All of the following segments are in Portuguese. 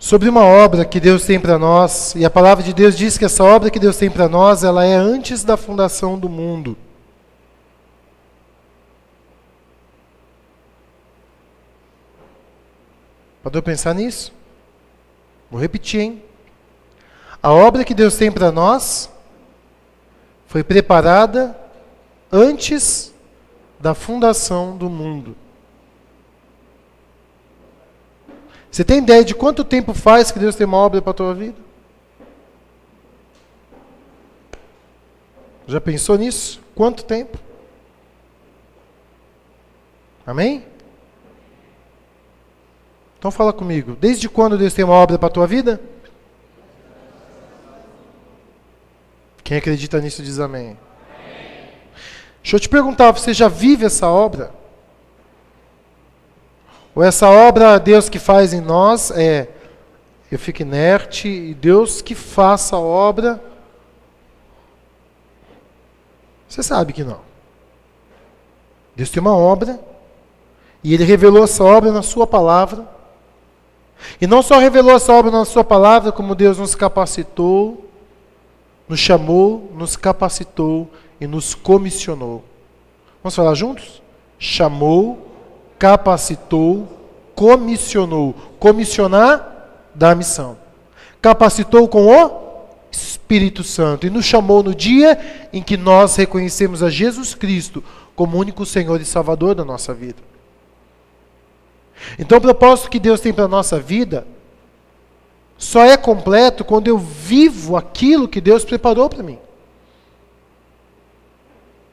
sobre uma obra que Deus tem para nós, e a palavra de Deus diz que essa obra que Deus tem para nós, ela é antes da fundação do mundo. Pode pensar nisso? Vou repetir, hein? A obra que Deus tem para nós foi preparada antes da fundação do mundo. Você tem ideia de quanto tempo faz que Deus tem uma obra para a tua vida? Já pensou nisso? Quanto tempo? Amém? Então fala comigo. Desde quando Deus tem uma obra para a tua vida? Quem acredita nisso diz amém. Deixa eu te perguntar, você já vive essa obra? Ou essa obra Deus que faz em nós eu fico inerte e Deus que faça a obra? Você sabe que não. Deus tem uma obra e Ele revelou essa obra na sua palavra. E não só revelou essa obra na sua palavra, como Deus nos capacitou, nos chamou, nos capacitou e nos comissionou. Vamos falar juntos? Chamou, capacitou, comissionou. Comissionar, dá a missão. Capacitou com o Espírito Santo. E nos chamou no dia em que nós reconhecemos a Jesus Cristo como único Senhor e Salvador da nossa vida. Então o propósito que Deus tem para a nossa vida só é completo quando eu vivo aquilo que Deus preparou para mim.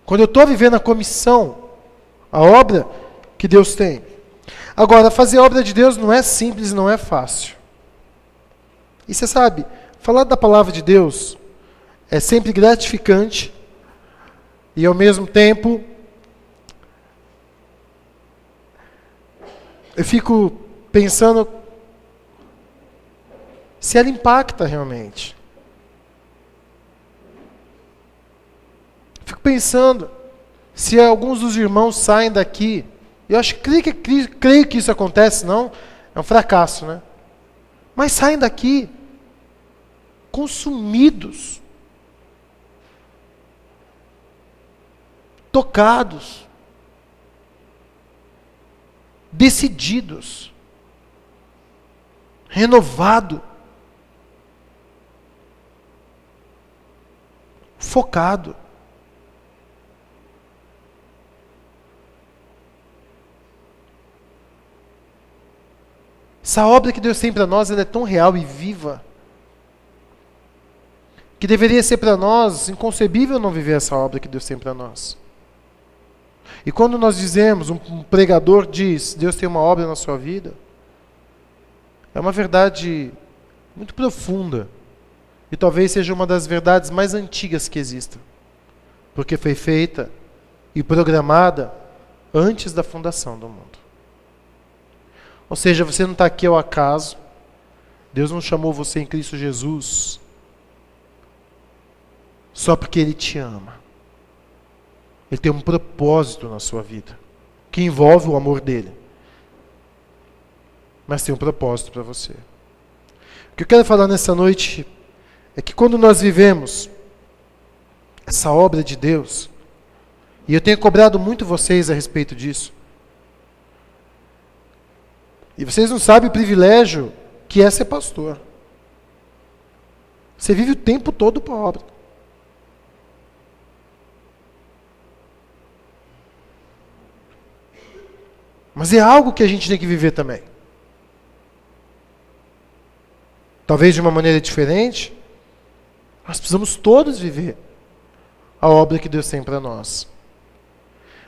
Quando eu estou vivendo a comissão, a obra que Deus tem. Agora, fazer a obra de Deus não é simples, não é fácil. E você sabe, falar da palavra de Deus é sempre gratificante e ao mesmo tempo eu fico pensando se ela impacta realmente. Fico pensando se alguns dos irmãos saem daqui. Eu creio que isso acontece, não? É um fracasso, né? Mas saem daqui consumidos, tocados, decididos, renovado, focado. Essa obra que Deus tem para nós, ela é tão real e viva, que deveria ser para nós inconcebível não viver essa obra que Deus tem para nós. E quando nós dizemos, um pregador diz, Deus tem uma obra na sua vida, é uma verdade muito profunda, e talvez seja uma das verdades mais antigas que existam, porque foi feita e programada antes da fundação do mundo. Ou seja, você não está aqui ao acaso. Deus não chamou você em Cristo Jesus só porque Ele te ama. Ele tem um propósito na sua vida, que envolve o amor dEle. Mas tem um propósito para você. O que eu quero falar nessa noite é que quando nós vivemos essa obra de Deus, e eu tenho cobrado muito vocês a respeito disso, e vocês não sabem o privilégio que é ser pastor. Você vive o tempo todo para a obra. Mas é algo que a gente tem que viver também. Talvez de uma maneira diferente. Nós precisamos todos viver a obra que Deus tem para nós.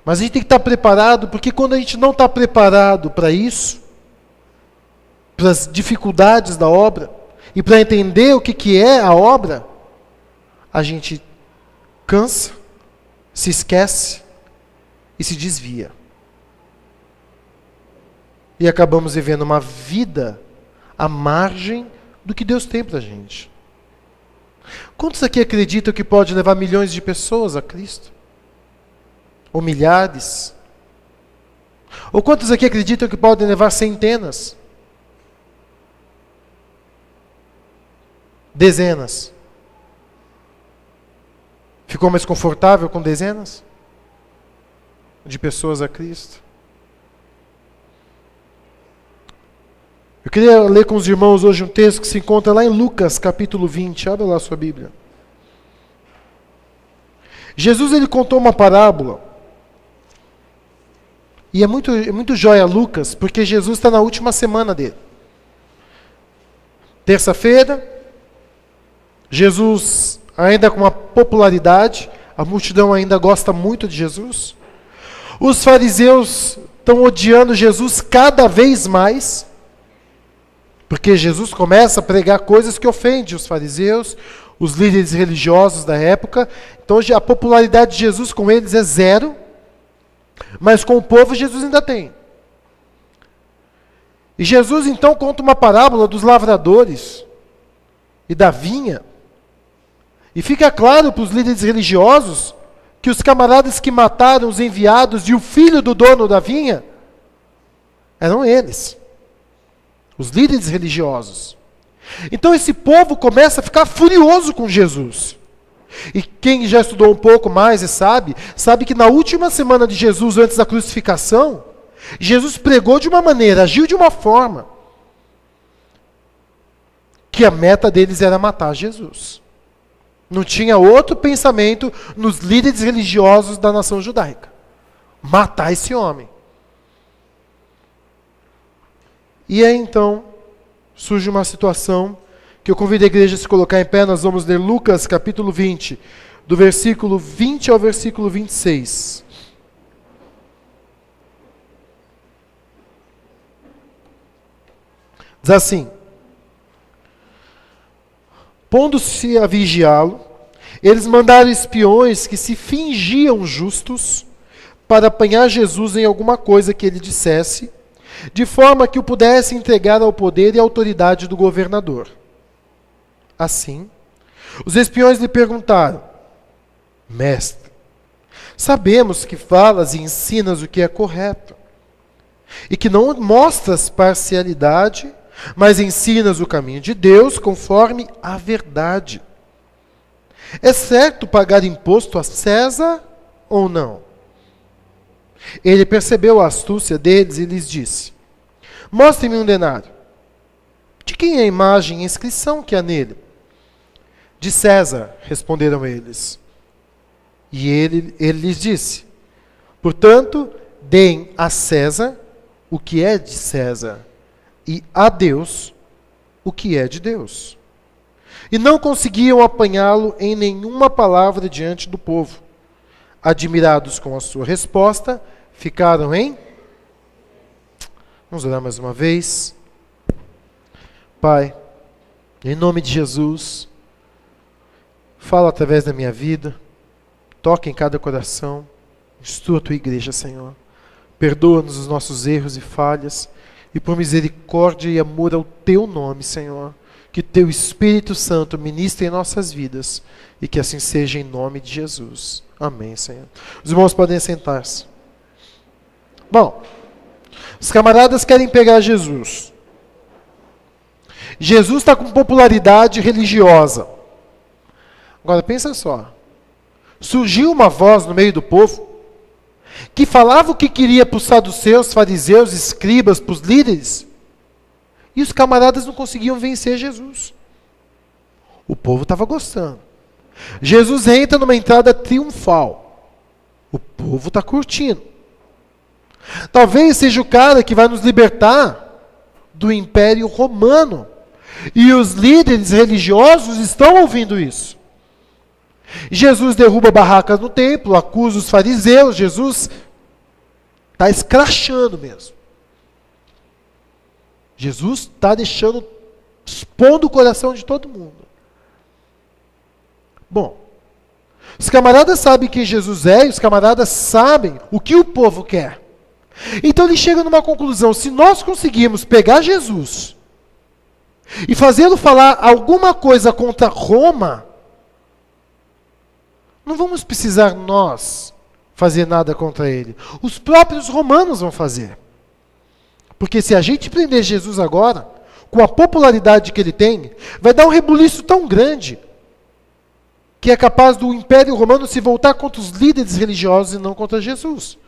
Mas a gente tem que estar preparado, porque quando a gente não está preparado para isso, para as dificuldades da obra, e para entender o que é a obra, a gente cansa, se esquece e se desvia. E acabamos vivendo uma vida à margem do que Deus tem para a gente. Quantos aqui acreditam que pode levar milhões de pessoas a Cristo? Ou milhares? Ou quantos aqui acreditam que podem levar centenas? Dezenas. Ficou mais confortável com dezenas de pessoas a Cristo? Eu queria ler com os irmãos hoje um texto que se encontra lá em Lucas, capítulo 20. Abra lá a sua Bíblia. Jesus, ele contou uma parábola. E é muito joia Lucas, porque Jesus está na última semana dele. Terça-feira, Jesus ainda com uma popularidade, a multidão ainda gosta muito de Jesus. Os fariseus estão odiando Jesus cada vez mais, porque Jesus começa a pregar coisas que ofendem os fariseus, os líderes religiosos da época. Então a popularidade de Jesus com eles é zero, mas com o povo Jesus ainda tem. E Jesus então conta uma parábola dos lavradores e da vinha. E fica claro para os líderes religiosos que os camaradas que mataram os enviados e o filho do dono da vinha eram eles, os líderes religiosos. Então esse povo começa a ficar furioso com Jesus. E quem já estudou um pouco mais e sabe que na última semana de Jesus, antes da crucificação, Jesus pregou de uma maneira, agiu de uma forma, que a meta deles era matar Jesus. Não tinha outro pensamento nos líderes religiosos da nação judaica. Matar esse homem. E aí então surge uma situação que eu convido a igreja a se colocar em pé. Nós vamos ler Lucas capítulo 20, do versículo 20 ao versículo 26. Diz assim: pondo-se a vigiá-lo, eles mandaram espiões que se fingiam justos para apanhar Jesus em alguma coisa que ele dissesse, de forma que o pudesse entregar ao poder e à autoridade do governador. Assim, os espiões lhe perguntaram: Mestre, sabemos que falas e ensinas o que é correto, e que não mostras parcialidade, mas ensinas o caminho de Deus conforme a verdade. É certo pagar imposto a César ou não? Ele percebeu a astúcia deles e lhes disse: Mostre-me um denário. De quem é a imagem e a inscrição que há nele? De César, responderam eles. E ele lhes disse: Portanto, deem a César o que é de César, e a Deus o que é de Deus. E não conseguiam apanhá-lo em nenhuma palavra diante do povo. Admirados com a sua resposta, ficaram em... Vamos orar mais uma vez. Pai, em nome de Jesus, fala através da minha vida, toca em cada coração, instrua a tua igreja, Senhor. Perdoa-nos os nossos erros e falhas, e por misericórdia e amor ao teu nome, Senhor, que teu Espírito Santo ministre em nossas vidas, e que assim seja em nome de Jesus. Amém, Senhor. Os irmãos podem sentar-se. Bom, os camaradas querem pegar Jesus. Jesus está com popularidade religiosa. Agora, pensa só. Surgiu uma voz no meio do povo que falava o que queria para os saduceus, fariseus, escribas, para os líderes. E os camaradas não conseguiam vencer Jesus. O povo estava gostando. Jesus entra numa entrada triunfal. O povo está curtindo. Talvez seja o cara que vai nos libertar do Império Romano. E os líderes religiosos estão ouvindo isso. Jesus derruba barracas no templo, acusa os fariseus. Jesus está escrachando mesmo. Jesus está expondo o coração de todo mundo. Bom, os camaradas sabem quem Jesus é, e os camaradas sabem o que o povo quer. Então eles chegam numa conclusão: se nós conseguirmos pegar Jesus e fazê-lo falar alguma coisa contra Roma, não vamos precisar nós fazer nada contra ele. Os próprios romanos vão fazer. Porque se a gente prender Jesus agora, com a popularidade que ele tem, vai dar um rebuliço tão grande que é capaz do Império Romano se voltar contra os líderes religiosos e não contra Jesus.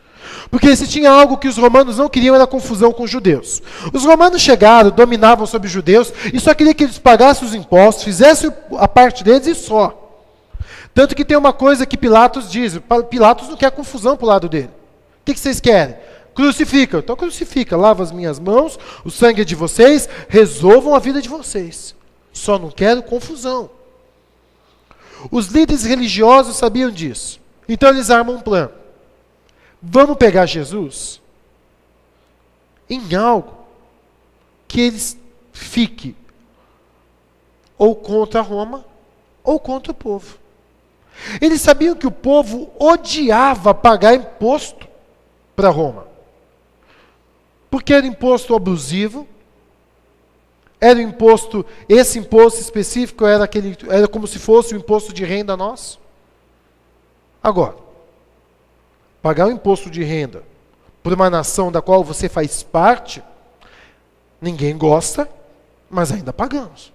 Porque se tinha algo que os romanos não queriam, era confusão com os judeus. Os romanos chegaram, dominavam sobre os judeus, e só queria que eles pagassem os impostos, fizessem a parte deles e só. Tanto que tem uma coisa que Pilatos diz, Pilatos não quer confusão para o lado dele. O que vocês querem? Crucificam. Então crucifica, lava as minhas mãos, o sangue é de vocês, resolvam a vida de vocês. Só não quero confusão. Os líderes religiosos sabiam disso. Então eles armam um plano. Vamos pegar Jesus em algo que eles fiquem ou contra Roma ou contra o povo. Eles sabiam que o povo odiava pagar imposto para Roma. Porque era imposto abusivo, era imposto, esse imposto específico era como se fosse o imposto de renda nosso. Agora, pagar o imposto de renda por uma nação da qual você faz parte, ninguém gosta, mas ainda pagamos.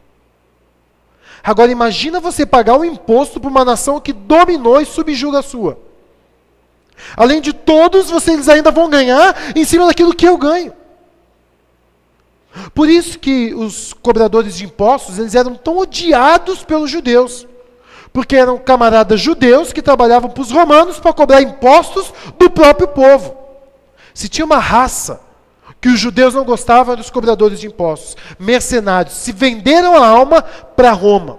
Agora imagina você pagar um imposto por uma nação que dominou e subjuga a sua. Além de todos, vocês ainda vão ganhar em cima daquilo que eu ganho. Por isso que os cobradores de impostos, eles eram tão odiados pelos judeus. Porque eram camaradas judeus que trabalhavam para os romanos para cobrar impostos do próprio povo. Se tinha uma raça que os judeus não gostavam, eram os cobradores de impostos. Mercenários. Se venderam a alma para Roma.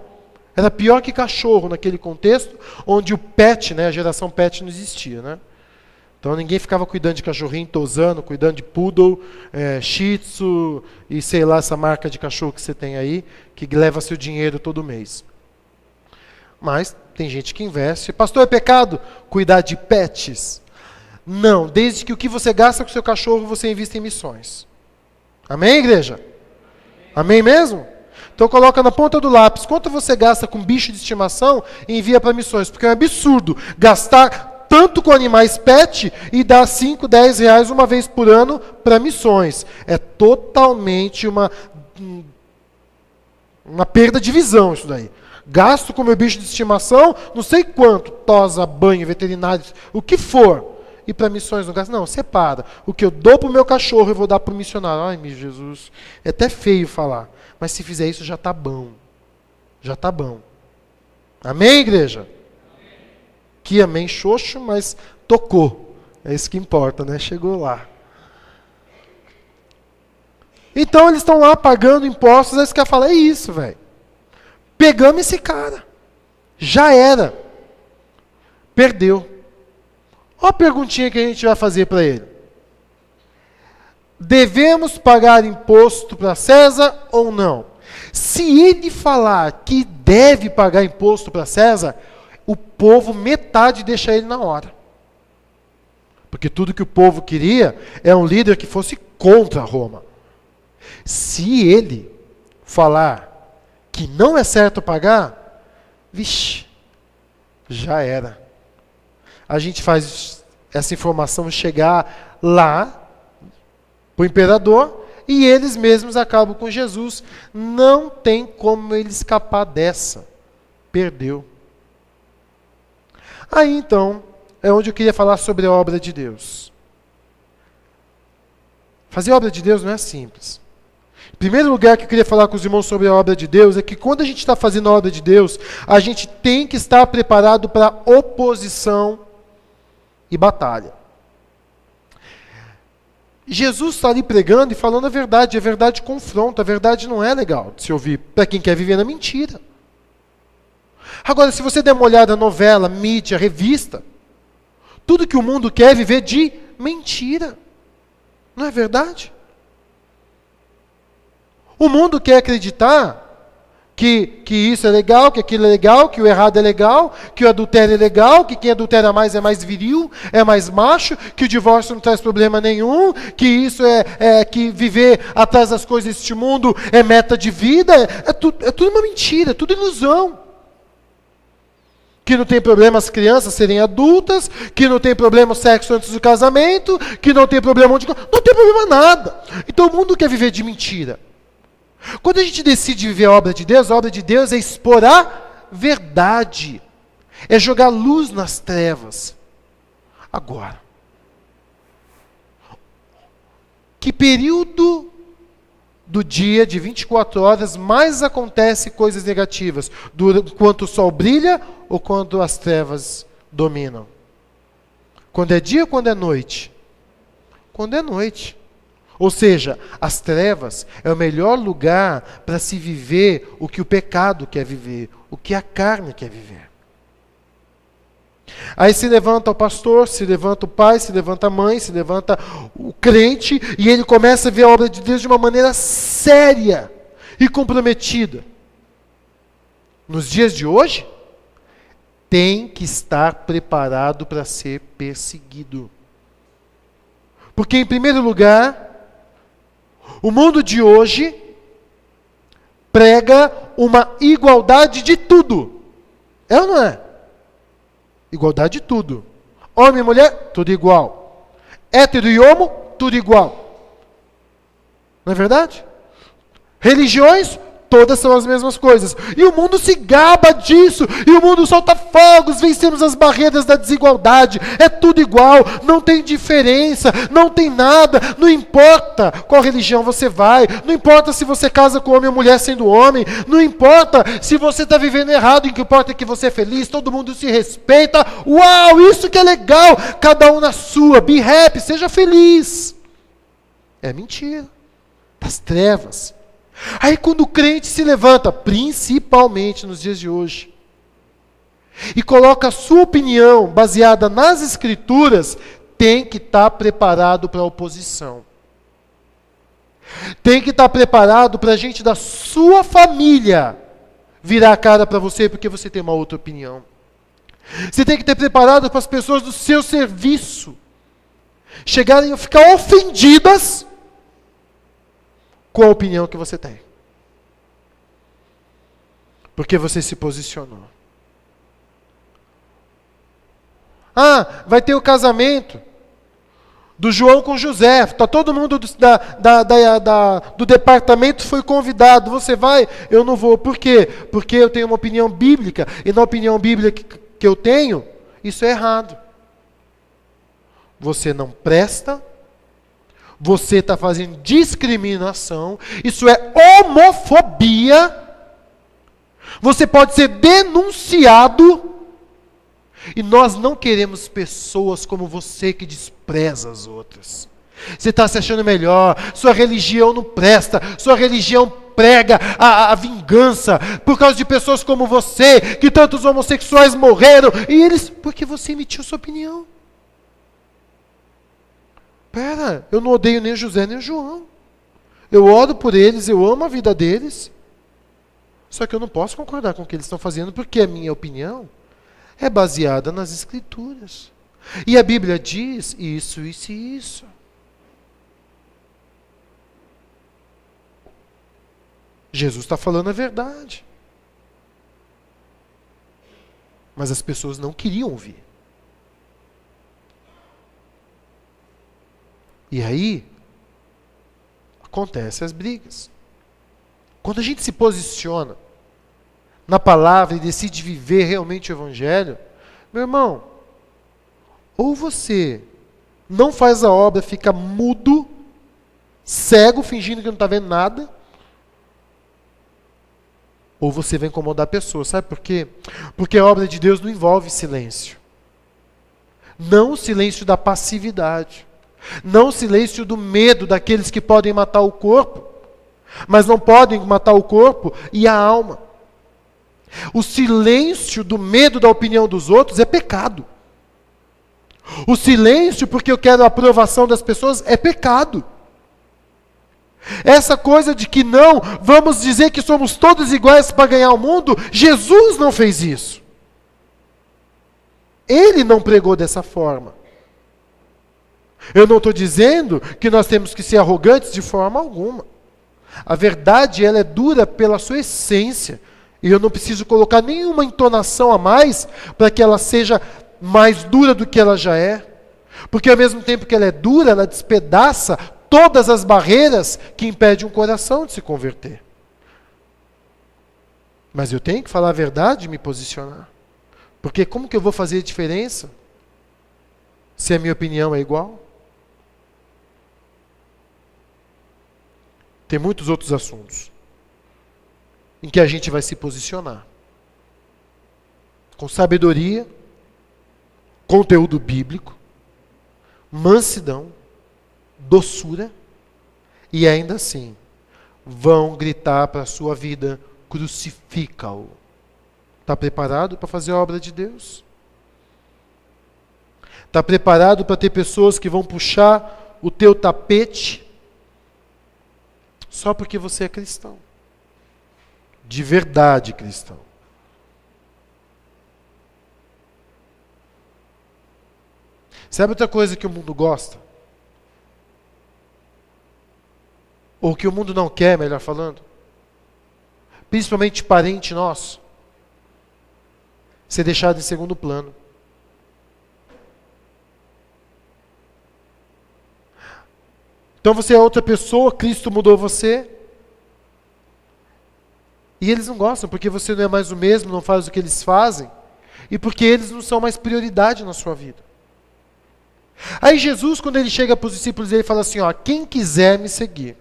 Era pior que cachorro naquele contexto, onde o pet, a geração pet não existia, né? Então ninguém ficava cuidando de cachorrinho tosano, cuidando de poodle, shih tzu e sei lá essa marca de cachorro que você tem aí, que leva seu dinheiro todo mês. Mas tem gente que investe. Pastor, é pecado cuidar de pets? Não, desde que o que você gasta com o seu cachorro, você invista em missões. Amém, igreja? Amém mesmo? Então coloca na ponta do lápis, quanto você gasta com bicho de estimação e envia para missões. Porque é um absurdo gastar tanto com animais pet e dar 5, 10 reais uma vez por ano para missões. É totalmente uma perda de visão isso daí. Gasto com meu bicho de estimação, não sei quanto, tosa, banho, veterinário, o que for. E para missões não gasto. Não, separa. O que eu dou para o meu cachorro, eu vou dar para o missionário. Ai, meu Jesus. É até feio falar. Mas se fizer isso, já está bom. Já está bom. Amém, igreja? Que amém, xoxo, mas tocou. É isso que importa, né? Chegou lá. Então eles estão lá pagando impostos, aí eles querem falar, é isso, velho. Pegamos esse cara. Já era. Perdeu. Olha a perguntinha que a gente vai fazer para ele. Devemos pagar imposto para César ou não? Se ele falar que deve pagar imposto para César, o povo metade deixa ele na hora. Porque tudo que o povo queria é um líder que fosse contra Roma. Se ele falar que não é certo pagar, vixe, já era. A gente faz essa informação chegar lá para o imperador e eles mesmos acabam com Jesus. Não tem como ele escapar dessa. Perdeu. Aí então, é onde eu queria falar sobre a obra de Deus. Fazer a obra de Deus não é simples. Em primeiro lugar que eu queria falar com os irmãos sobre a obra de Deus é que quando a gente está fazendo a obra de Deus, a gente tem que estar preparado para oposição e batalha. Jesus está ali pregando e falando a verdade confronta, a verdade não é legal de se ouvir para quem quer viver na mentira. Agora, se você der uma olhada na novela, mídia, revista, tudo que o mundo quer é viver de mentira. Não é verdade? O mundo quer acreditar que isso é legal, que aquilo é legal, que o errado é legal, que o adultério é legal, que quem adultera mais é mais viril, é mais macho, que o divórcio não traz problema nenhum, que isso que viver atrás das coisas deste mundo é meta de vida, é tudo uma mentira, tudo ilusão. Que não tem problema as crianças serem adultas, que não tem problema o sexo antes do casamento, que não tem problema não tem problema nada. Então o mundo quer viver de mentira. Quando a gente decide viver a obra de Deus é expor a verdade. É jogar luz nas trevas. Agora, que período do dia de 24 horas mais acontece coisas negativas? Enquanto o sol brilha ou quando as trevas dominam? Quando é dia ou quando é noite? Quando é noite. Ou seja, as trevas é o melhor lugar para se viver o que o pecado quer viver, o que a carne quer viver. Aí se levanta o pastor, se levanta o pai, se levanta a mãe, se levanta o crente, e ele começa a ver a obra de Deus de uma maneira séria e comprometida. Nos dias de hoje, tem que estar preparado para ser perseguido. Porque, em primeiro lugar, o mundo de hoje prega uma igualdade de tudo. É ou não é? Igualdade de tudo. Homem e mulher, tudo igual. Hétero e homo, tudo igual. Não é verdade? Religiões, todas são as mesmas coisas. E o mundo se gaba disso. E o mundo solta fogos. Vencemos as barreiras da desigualdade. É tudo igual. Não tem diferença. Não tem nada. Não importa qual religião você vai. Não importa se você casa com homem ou mulher sendo homem. Não importa se você está vivendo errado. O que importa é que você é feliz. Todo mundo se respeita. Uau, isso que é legal. Cada um na sua. Be happy. Seja feliz. É mentira. Das trevas. Aí quando o crente se levanta, principalmente nos dias de hoje, e coloca a sua opinião baseada nas Escrituras, tem que estar preparado para a oposição. Tem que estar preparado para a gente da sua família virar a cara para você porque você tem uma outra opinião. Você tem que estar preparado para as pessoas do seu serviço chegarem a ficar ofendidas com a opinião que você tem. Porque você se posicionou. Ah, vai ter o casamento do João com José. Tá todo mundo do departamento foi convidado. Você vai? Eu não vou. Por quê? Porque eu tenho uma opinião bíblica. E na opinião bíblica que eu tenho, isso é errado. Você não presta. Você está fazendo discriminação. Isso é homofobia. Você pode ser denunciado. E nós não queremos pessoas como você que despreza as outras. Você está se achando melhor. Sua religião não presta. Sua religião prega a vingança. Por causa de pessoas como você. Que tantos homossexuais morreram. E eles... Porque você emitiu sua opinião. Pera, eu não odeio nem o José nem o João. Eu oro por eles, eu amo a vida deles. Só que eu não posso concordar com o que eles estão fazendo, porque a minha opinião é baseada nas Escrituras. E a Bíblia diz isso, isso e isso. Jesus está falando a verdade. Mas as pessoas não queriam ouvir. E aí, acontecem as brigas. Quando a gente se posiciona na palavra e decide viver realmente o Evangelho, meu irmão, ou você não faz a obra, fica mudo, cego, fingindo que não está vendo nada, ou você vai incomodar a pessoa. Sabe por quê? Porque a obra de Deus não envolve silêncio. Não o silêncio da passividade. Não o silêncio do medo daqueles que podem matar o corpo, mas não podem matar o corpo e a alma. O silêncio do medo da opinião dos outros é pecado. O silêncio porque eu quero a aprovação das pessoas é pecado. Essa coisa de que não, vamos dizer que somos todos iguais para ganhar o mundo, Jesus não fez isso. Ele não pregou dessa forma. Eu não estou dizendo que nós temos que ser arrogantes de forma alguma. A verdade, ela é dura pela sua essência. E eu não preciso colocar nenhuma entonação a mais para que ela seja mais dura do que ela já é. Porque ao mesmo tempo que ela é dura, ela despedaça todas as barreiras que impedem um coração de se converter. Mas eu tenho que falar a verdade e me posicionar. Porque como que eu vou fazer diferença se a minha opinião é igual? Tem muitos outros assuntos em que a gente vai se posicionar. Com sabedoria, conteúdo bíblico, mansidão, doçura, e ainda assim vão gritar para a sua vida: crucifica-o. Está preparado para fazer a obra de Deus? Está preparado para ter pessoas que vão puxar o teu tapete só porque você é cristão? De verdade cristão. Sabe outra coisa que o mundo gosta? Ou que o mundo não quer, melhor falando? Principalmente parente nosso. Ser deixado em segundo plano. Então você é outra pessoa, Cristo mudou você. E eles não gostam, porque você não é mais o mesmo, não faz o que eles fazem. E porque eles não são mais prioridade na sua vida. Aí Jesus, quando ele chega para os discípulos, ele fala assim: ó, quem quiser me seguir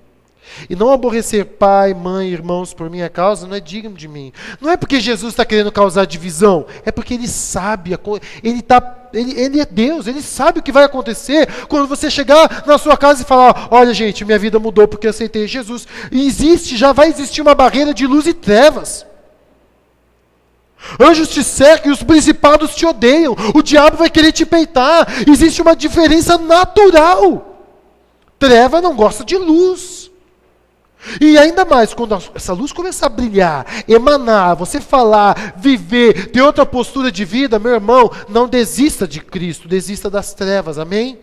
e não aborrecer pai, mãe, irmãos por minha causa, não é digno de mim. Não é porque Jesus está querendo causar divisão, é porque ele sabe, ele é Deus, ele sabe o que vai acontecer quando você chegar na sua casa e falar: olha gente, minha vida mudou porque eu aceitei Jesus. E já vai existir uma barreira de luz e trevas. Anjos te cercam e os principados te odeiam. O diabo vai querer te peitar. Existe uma diferença natural. Treva não gosta de luz. E ainda mais, quando essa luz começar a brilhar, emanar, você falar, viver, ter outra postura de vida, meu irmão, não desista de Cristo, desista das trevas, amém?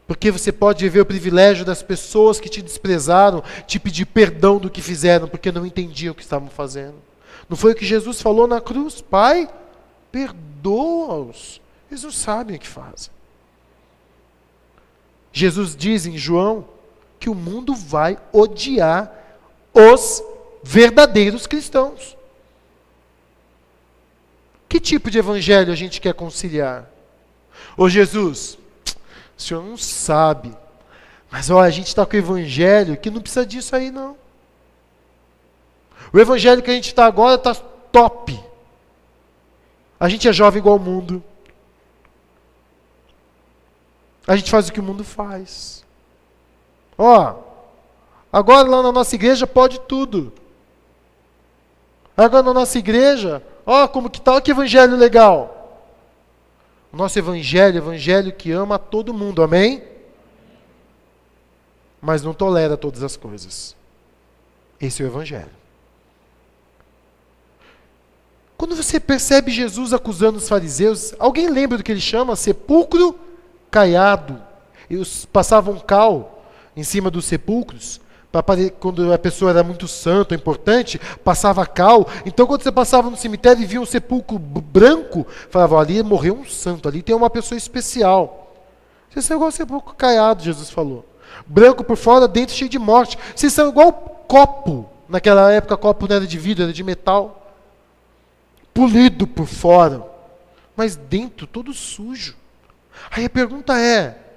Porque você pode viver o privilégio das pessoas que te desprezaram, te pedir perdão do que fizeram, porque não entendiam o que estavam fazendo. Não foi o que Jesus falou na cruz? Pai, perdoa-os. Eles não sabem o que fazem. Jesus diz em João que o mundo vai odiar os verdadeiros cristãos. Que tipo de evangelho a gente quer conciliar? Ô Jesus, o senhor não sabe, mas olha, a gente está com o evangelho que não precisa disso aí não. O evangelho que a gente está agora está top. A gente é jovem igual ao mundo. A gente faz o que o mundo faz. Ó, agora lá na nossa igreja pode tudo. Agora na nossa igreja, ó, como que tá, que evangelho legal. O nosso evangelho, evangelho que ama todo mundo, amém? Mas não tolera todas as coisas. Esse é o evangelho. Quando você percebe Jesus acusando os fariseus, alguém lembra do que ele chama? Sepulcro caiado. Eles passavam cal em cima dos sepulcros, quando a pessoa era muito santa, importante, passava cal. Então quando você passava no cemitério e via um sepulcro branco, falava: ali morreu um santo, ali tem uma pessoa especial. Vocês são igual sepulcro caiado, Jesus falou. Branco por fora, dentro cheio de morte. Vocês são igual copo. Naquela época copo não era de vidro, era de metal. Polido por fora, mas dentro todo sujo. Aí a pergunta é: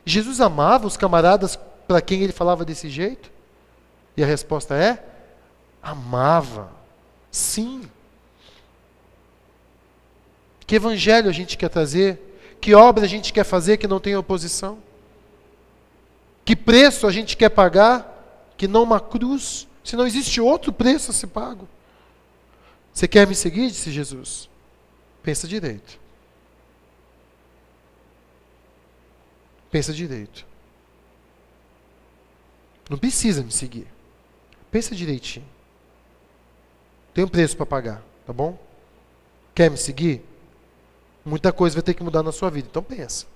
Jesus amava os camaradas para quem ele falava desse jeito? E a resposta é: amava. Sim. Que evangelho a gente quer trazer? Que obra a gente quer fazer que não tem oposição? Que preço a gente quer pagar que não uma cruz? Se não existe outro preço a ser pago. Você quer me seguir? Disse Jesus. Pensa direito. Pensa direito. Não precisa me seguir. Pensa direitinho. Tem um preço para pagar, tá bom? Quer me seguir? Muita coisa vai ter que mudar na sua vida, então pensa.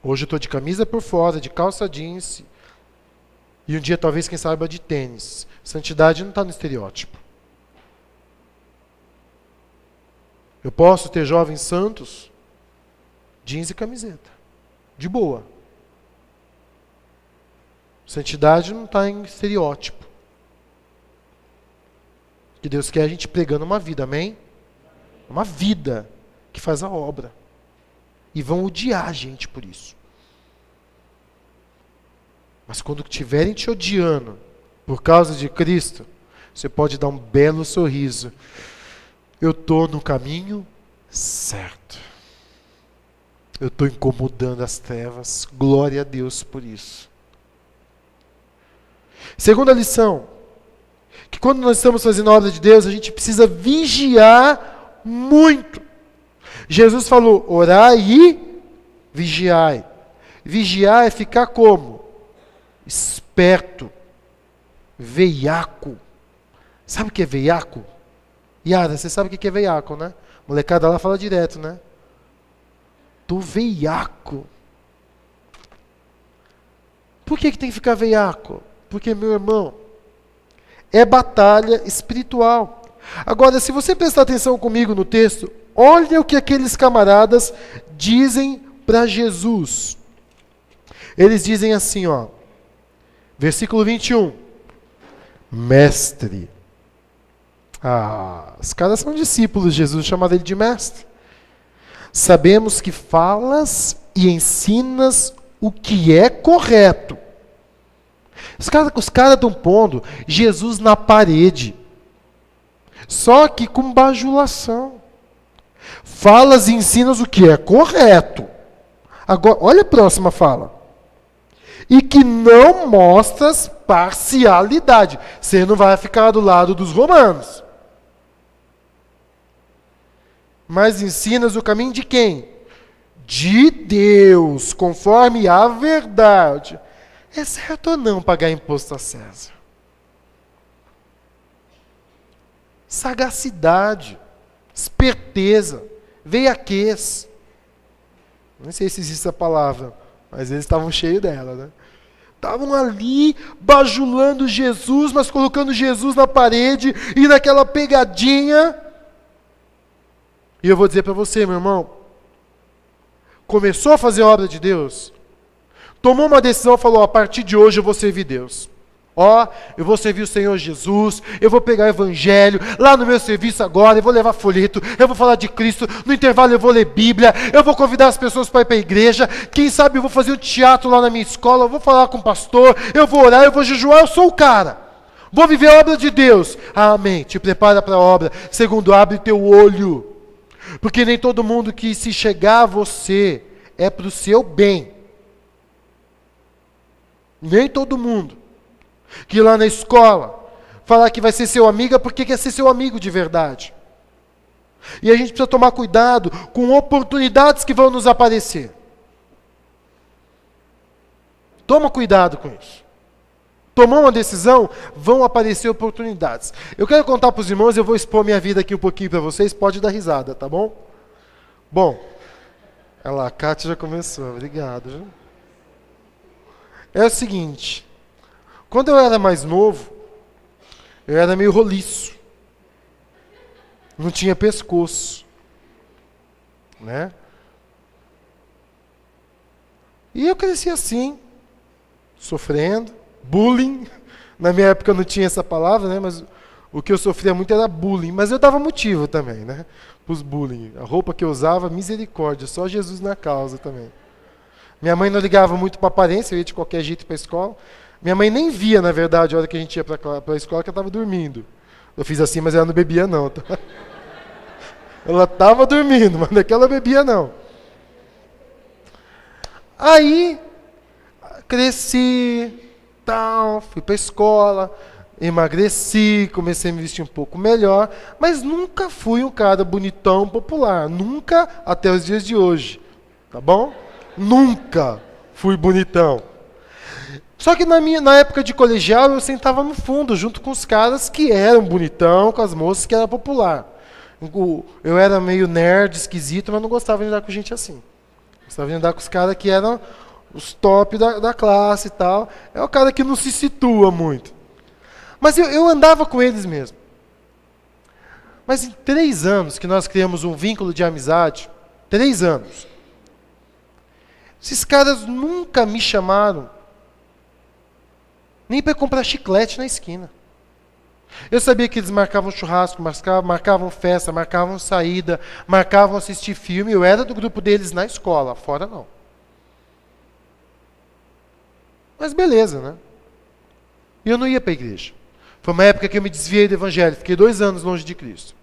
Hoje eu estou de camisa por fora, de calça jeans, e um dia talvez, quem sabe, de tênis. Santidade não está no estereótipo. Eu posso ter jovens santos, jeans e camiseta. De boa. Santidade não está em estereótipo. Que Deus quer a gente pregando uma vida, amém? Uma vida que faz a obra. E vão odiar a gente por isso. Mas quando estiverem te odiando por causa de Cristo, você pode dar um belo sorriso. Eu estou no caminho certo. Eu estou incomodando as trevas. Glória a Deus por isso. Segunda lição. Que quando nós estamos fazendo a obra de Deus, a gente precisa vigiar muito. Jesus falou, orai e vigiai. Vigiar é ficar como? Esperto. Veiaco. Sabe o que é veiaco? Yara, você sabe o que é veiaco, né? Molecada lá fala direto, né? Tô veiaco. Por que tem que ficar veiaco? Porque, meu irmão, é batalha espiritual. Agora, se você prestar atenção comigo no texto, olha o que aqueles camaradas dizem para Jesus. Eles dizem assim, ó, versículo 21. Mestre. Os caras são discípulos, Jesus chamava ele de mestre. Sabemos que falas e ensinas o que é correto. Os caras estão pondo Jesus na parede. Só que com bajulação. Falas e ensinas o que é correto. Agora, olha a próxima fala. E que não mostras parcialidade. Você não vai ficar do lado dos romanos. Mas ensinas o caminho de quem? De Deus, conforme a verdade. É certo ou não pagar imposto a César? Sagacidade, esperteza, veiaquez. Não sei se existe essa palavra, mas eles estavam cheios dela, né? Estavam ali bajulando Jesus, mas colocando Jesus na parede e naquela pegadinha. E eu vou dizer para você, meu irmão, começou a fazer a obra de Deus, tomou uma decisão, falou, a partir de hoje eu vou servir Deus. Eu vou servir o Senhor Jesus, eu vou pegar o Evangelho, lá no meu serviço agora, eu vou levar folheto, eu vou falar de Cristo, no intervalo eu vou ler Bíblia, eu vou convidar as pessoas para ir para a igreja, quem sabe eu vou fazer um teatro lá na minha escola, eu vou falar com o pastor, eu vou orar, eu vou jejuar, eu sou o cara. Vou viver a obra de Deus. Amém. Te prepara para a obra. Segundo, abre teu olho. Porque nem todo mundo que se chegar a você é para o seu bem. Nem todo mundo. Que lá na escola, falar que vai ser seu amigo é porque quer ser seu amigo de verdade. E a gente precisa tomar cuidado com oportunidades que vão nos aparecer. Toma cuidado com isso. Tomou uma decisão, vão aparecer oportunidades. Eu quero contar para os irmãos, eu vou expor minha vida aqui um pouquinho para vocês, pode dar risada, tá bom? Bom, olha lá, a Kátia já começou, obrigado. Viu? É o seguinte, quando eu era mais novo, eu era meio roliço. Não tinha pescoço. Né? E eu cresci assim, sofrendo. Bullying, na minha época não tinha essa palavra, né? Mas o que eu sofria muito era bullying, mas eu dava motivo também, né? Para os bullying. A roupa que eu usava, misericórdia, só Jesus na causa também. Minha mãe não ligava muito para a aparência, eu ia de qualquer jeito para a escola. Minha mãe nem via, na verdade, a hora que a gente ia para a escola, que eu estava dormindo. Eu fiz assim, mas ela não bebia não. Tá? Ela estava dormindo, mas naquela bebia não. Aí, cresci... fui para a escola, emagreci, comecei a me vestir um pouco melhor, mas nunca fui um cara bonitão, popular. Nunca, até os dias de hoje. Tá bom? Nunca fui bonitão. Só que na época de colegial, eu sentava no fundo, junto com os caras que eram bonitão, com as moças que eram popular. Eu era meio nerd, esquisito, mas não gostava de andar com gente assim. Gostava de andar com os caras que eram os top da classe e tal. É o cara que não se situa muito. Mas eu andava com eles mesmo. Mas em 3 anos que nós criamos um vínculo de amizade, 3 anos, esses caras nunca me chamaram Nem para comprar chiclete na esquina. Eu sabia que eles marcavam churrasco, marcavam festa, marcavam saída, marcavam assistir filme. Eu era do grupo deles na escola, fora não. Mas beleza, né? E eu não ia para a igreja. Foi uma época que eu me desviei do evangelho, fiquei 2 anos longe de Cristo.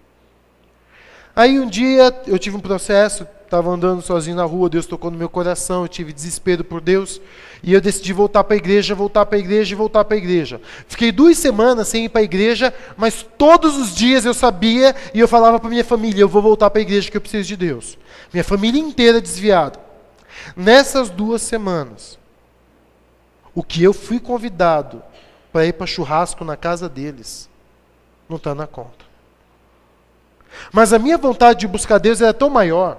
Aí um dia eu tive um processo, estava andando sozinho na rua, Deus tocou no meu coração, eu tive desespero por Deus, e eu decidi voltar para a igreja, voltar para a igreja e voltar para a igreja. Fiquei 2 semanas sem ir para a igreja, mas todos os dias eu sabia e eu falava para minha família, eu vou voltar para a igreja que eu preciso de Deus. Minha família inteira desviada. Nessas 2 semanas, o que eu fui convidado para ir para churrasco na casa deles, não está na conta. Mas a minha vontade de buscar Deus era tão maior,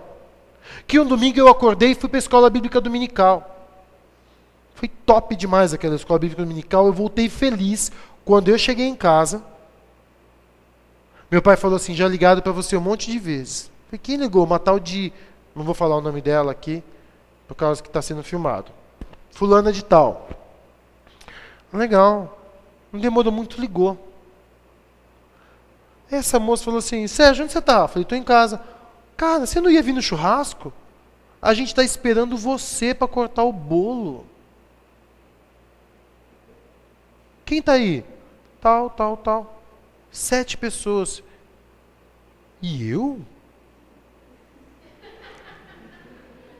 que um domingo eu acordei e fui para a escola bíblica dominical. Foi top demais aquela escola bíblica dominical, eu voltei feliz. Quando eu cheguei em casa, meu pai falou assim, já ligado para você um monte de vezes. Falei, quem ligou? Uma tal de, não vou falar o nome dela aqui, por causa que está sendo filmado. Fulana de tal. Legal. Não demorou muito, ligou. Essa moça falou assim, Sérgio, onde você está? Falei, estou em casa. Cara, você não ia vir no churrasco? A gente está esperando você para cortar o bolo. Quem está aí? Tal. 7 pessoas. E eu?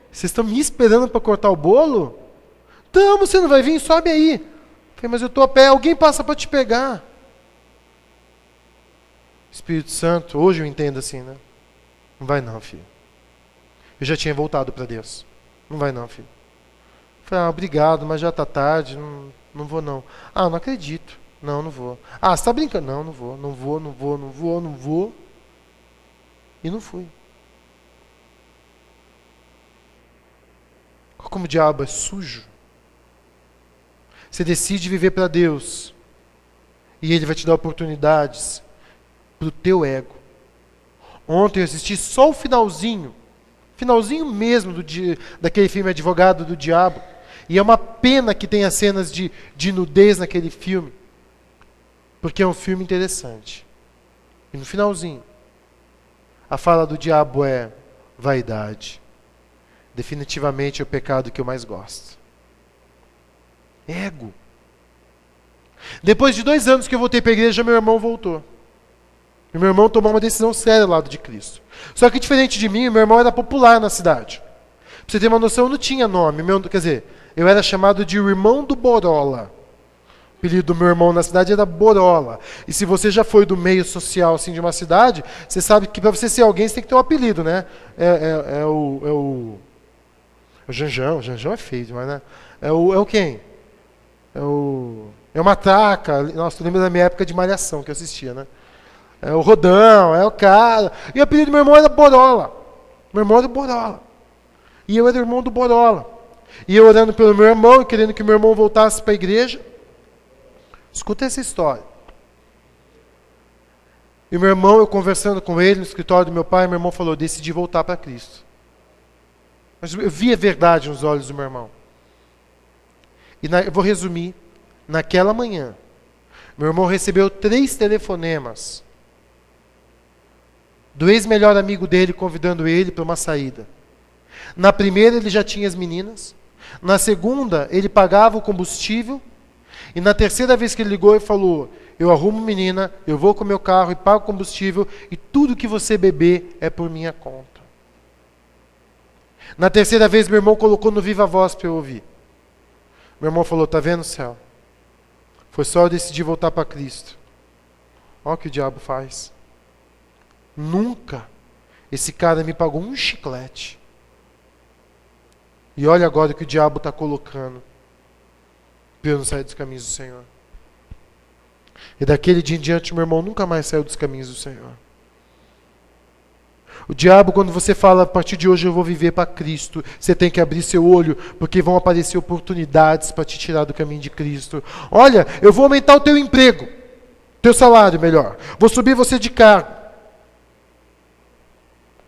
Vocês estão me esperando para cortar o bolo? Tamo, você não vai vir? Sobe aí. Falei, mas eu estou a pé, alguém passa para te pegar. Espírito Santo, hoje eu entendo assim, né? Não vai não, filho. Eu já tinha voltado para Deus. Não vai não, filho. Falei, obrigado, mas já está tarde, não vou não. Não acredito. Não vou. Você está brincando? Não vou. Não vou. E não fui. Como o diabo é sujo. Você decide viver para Deus. E Ele vai te dar oportunidades para o teu ego. Ontem eu assisti só o finalzinho mesmo daquele filme Advogado do Diabo. E é uma pena que tenha cenas de nudez naquele filme. Porque é um filme interessante. E no finalzinho, a fala do diabo é vaidade. Definitivamente é o pecado que eu mais gosto. Ego. Depois de 2 anos que eu voltei para a igreja, meu irmão voltou. E meu irmão tomou uma decisão séria ao lado de Cristo. Só que diferente de mim, meu irmão era popular na cidade. Pra você ter uma noção, eu não tinha nome. Quer dizer, eu era chamado de irmão do Borola. O apelido do meu irmão na cidade era Borola. E se você já foi do meio social assim, de uma cidade, você sabe que para você ser alguém, você tem que ter um apelido, né? É o Janjão. O Janjão é feio demais, né? É o quem? É uma taca. Nossa, tu lembra da minha época de malhação que eu assistia, né? É o Rodão, é o cara. E o apelido do meu irmão era Borola. Meu irmão era Borola. E eu era irmão do Borola. E eu orando pelo meu irmão, querendo que meu irmão voltasse para a igreja. Escuta essa história. E meu irmão, eu conversando com ele no escritório do meu pai, meu irmão falou, decidi voltar para Cristo. Mas eu vi a verdade nos olhos do meu irmão. E eu vou resumir. Naquela manhã, meu irmão recebeu 3 telefonemas do ex-melhor amigo dele convidando ele para uma saída. Na primeira ele já tinha as meninas. Na segunda ele pagava o combustível. E na terceira vez que ele ligou ele falou, eu arrumo menina, eu vou com o meu carro e pago combustível e tudo que você beber é por minha conta. Na terceira vez meu irmão colocou no Viva Voz para eu ouvir. Meu irmão falou, tá vendo, céu? Foi só eu decidir voltar para Cristo. Olha o que o diabo faz. Nunca esse cara me pagou um chiclete. E olha agora o que o diabo está colocando para eu não sair dos caminhos do Senhor. E daquele dia em diante, meu irmão nunca mais saiu dos caminhos do Senhor. O diabo, quando você fala, a partir de hoje eu vou viver para Cristo, você tem que abrir seu olho, porque vão aparecer oportunidades para te tirar do caminho de Cristo. Olha, eu vou aumentar o teu emprego, teu salário melhor. Vou subir você de cargo.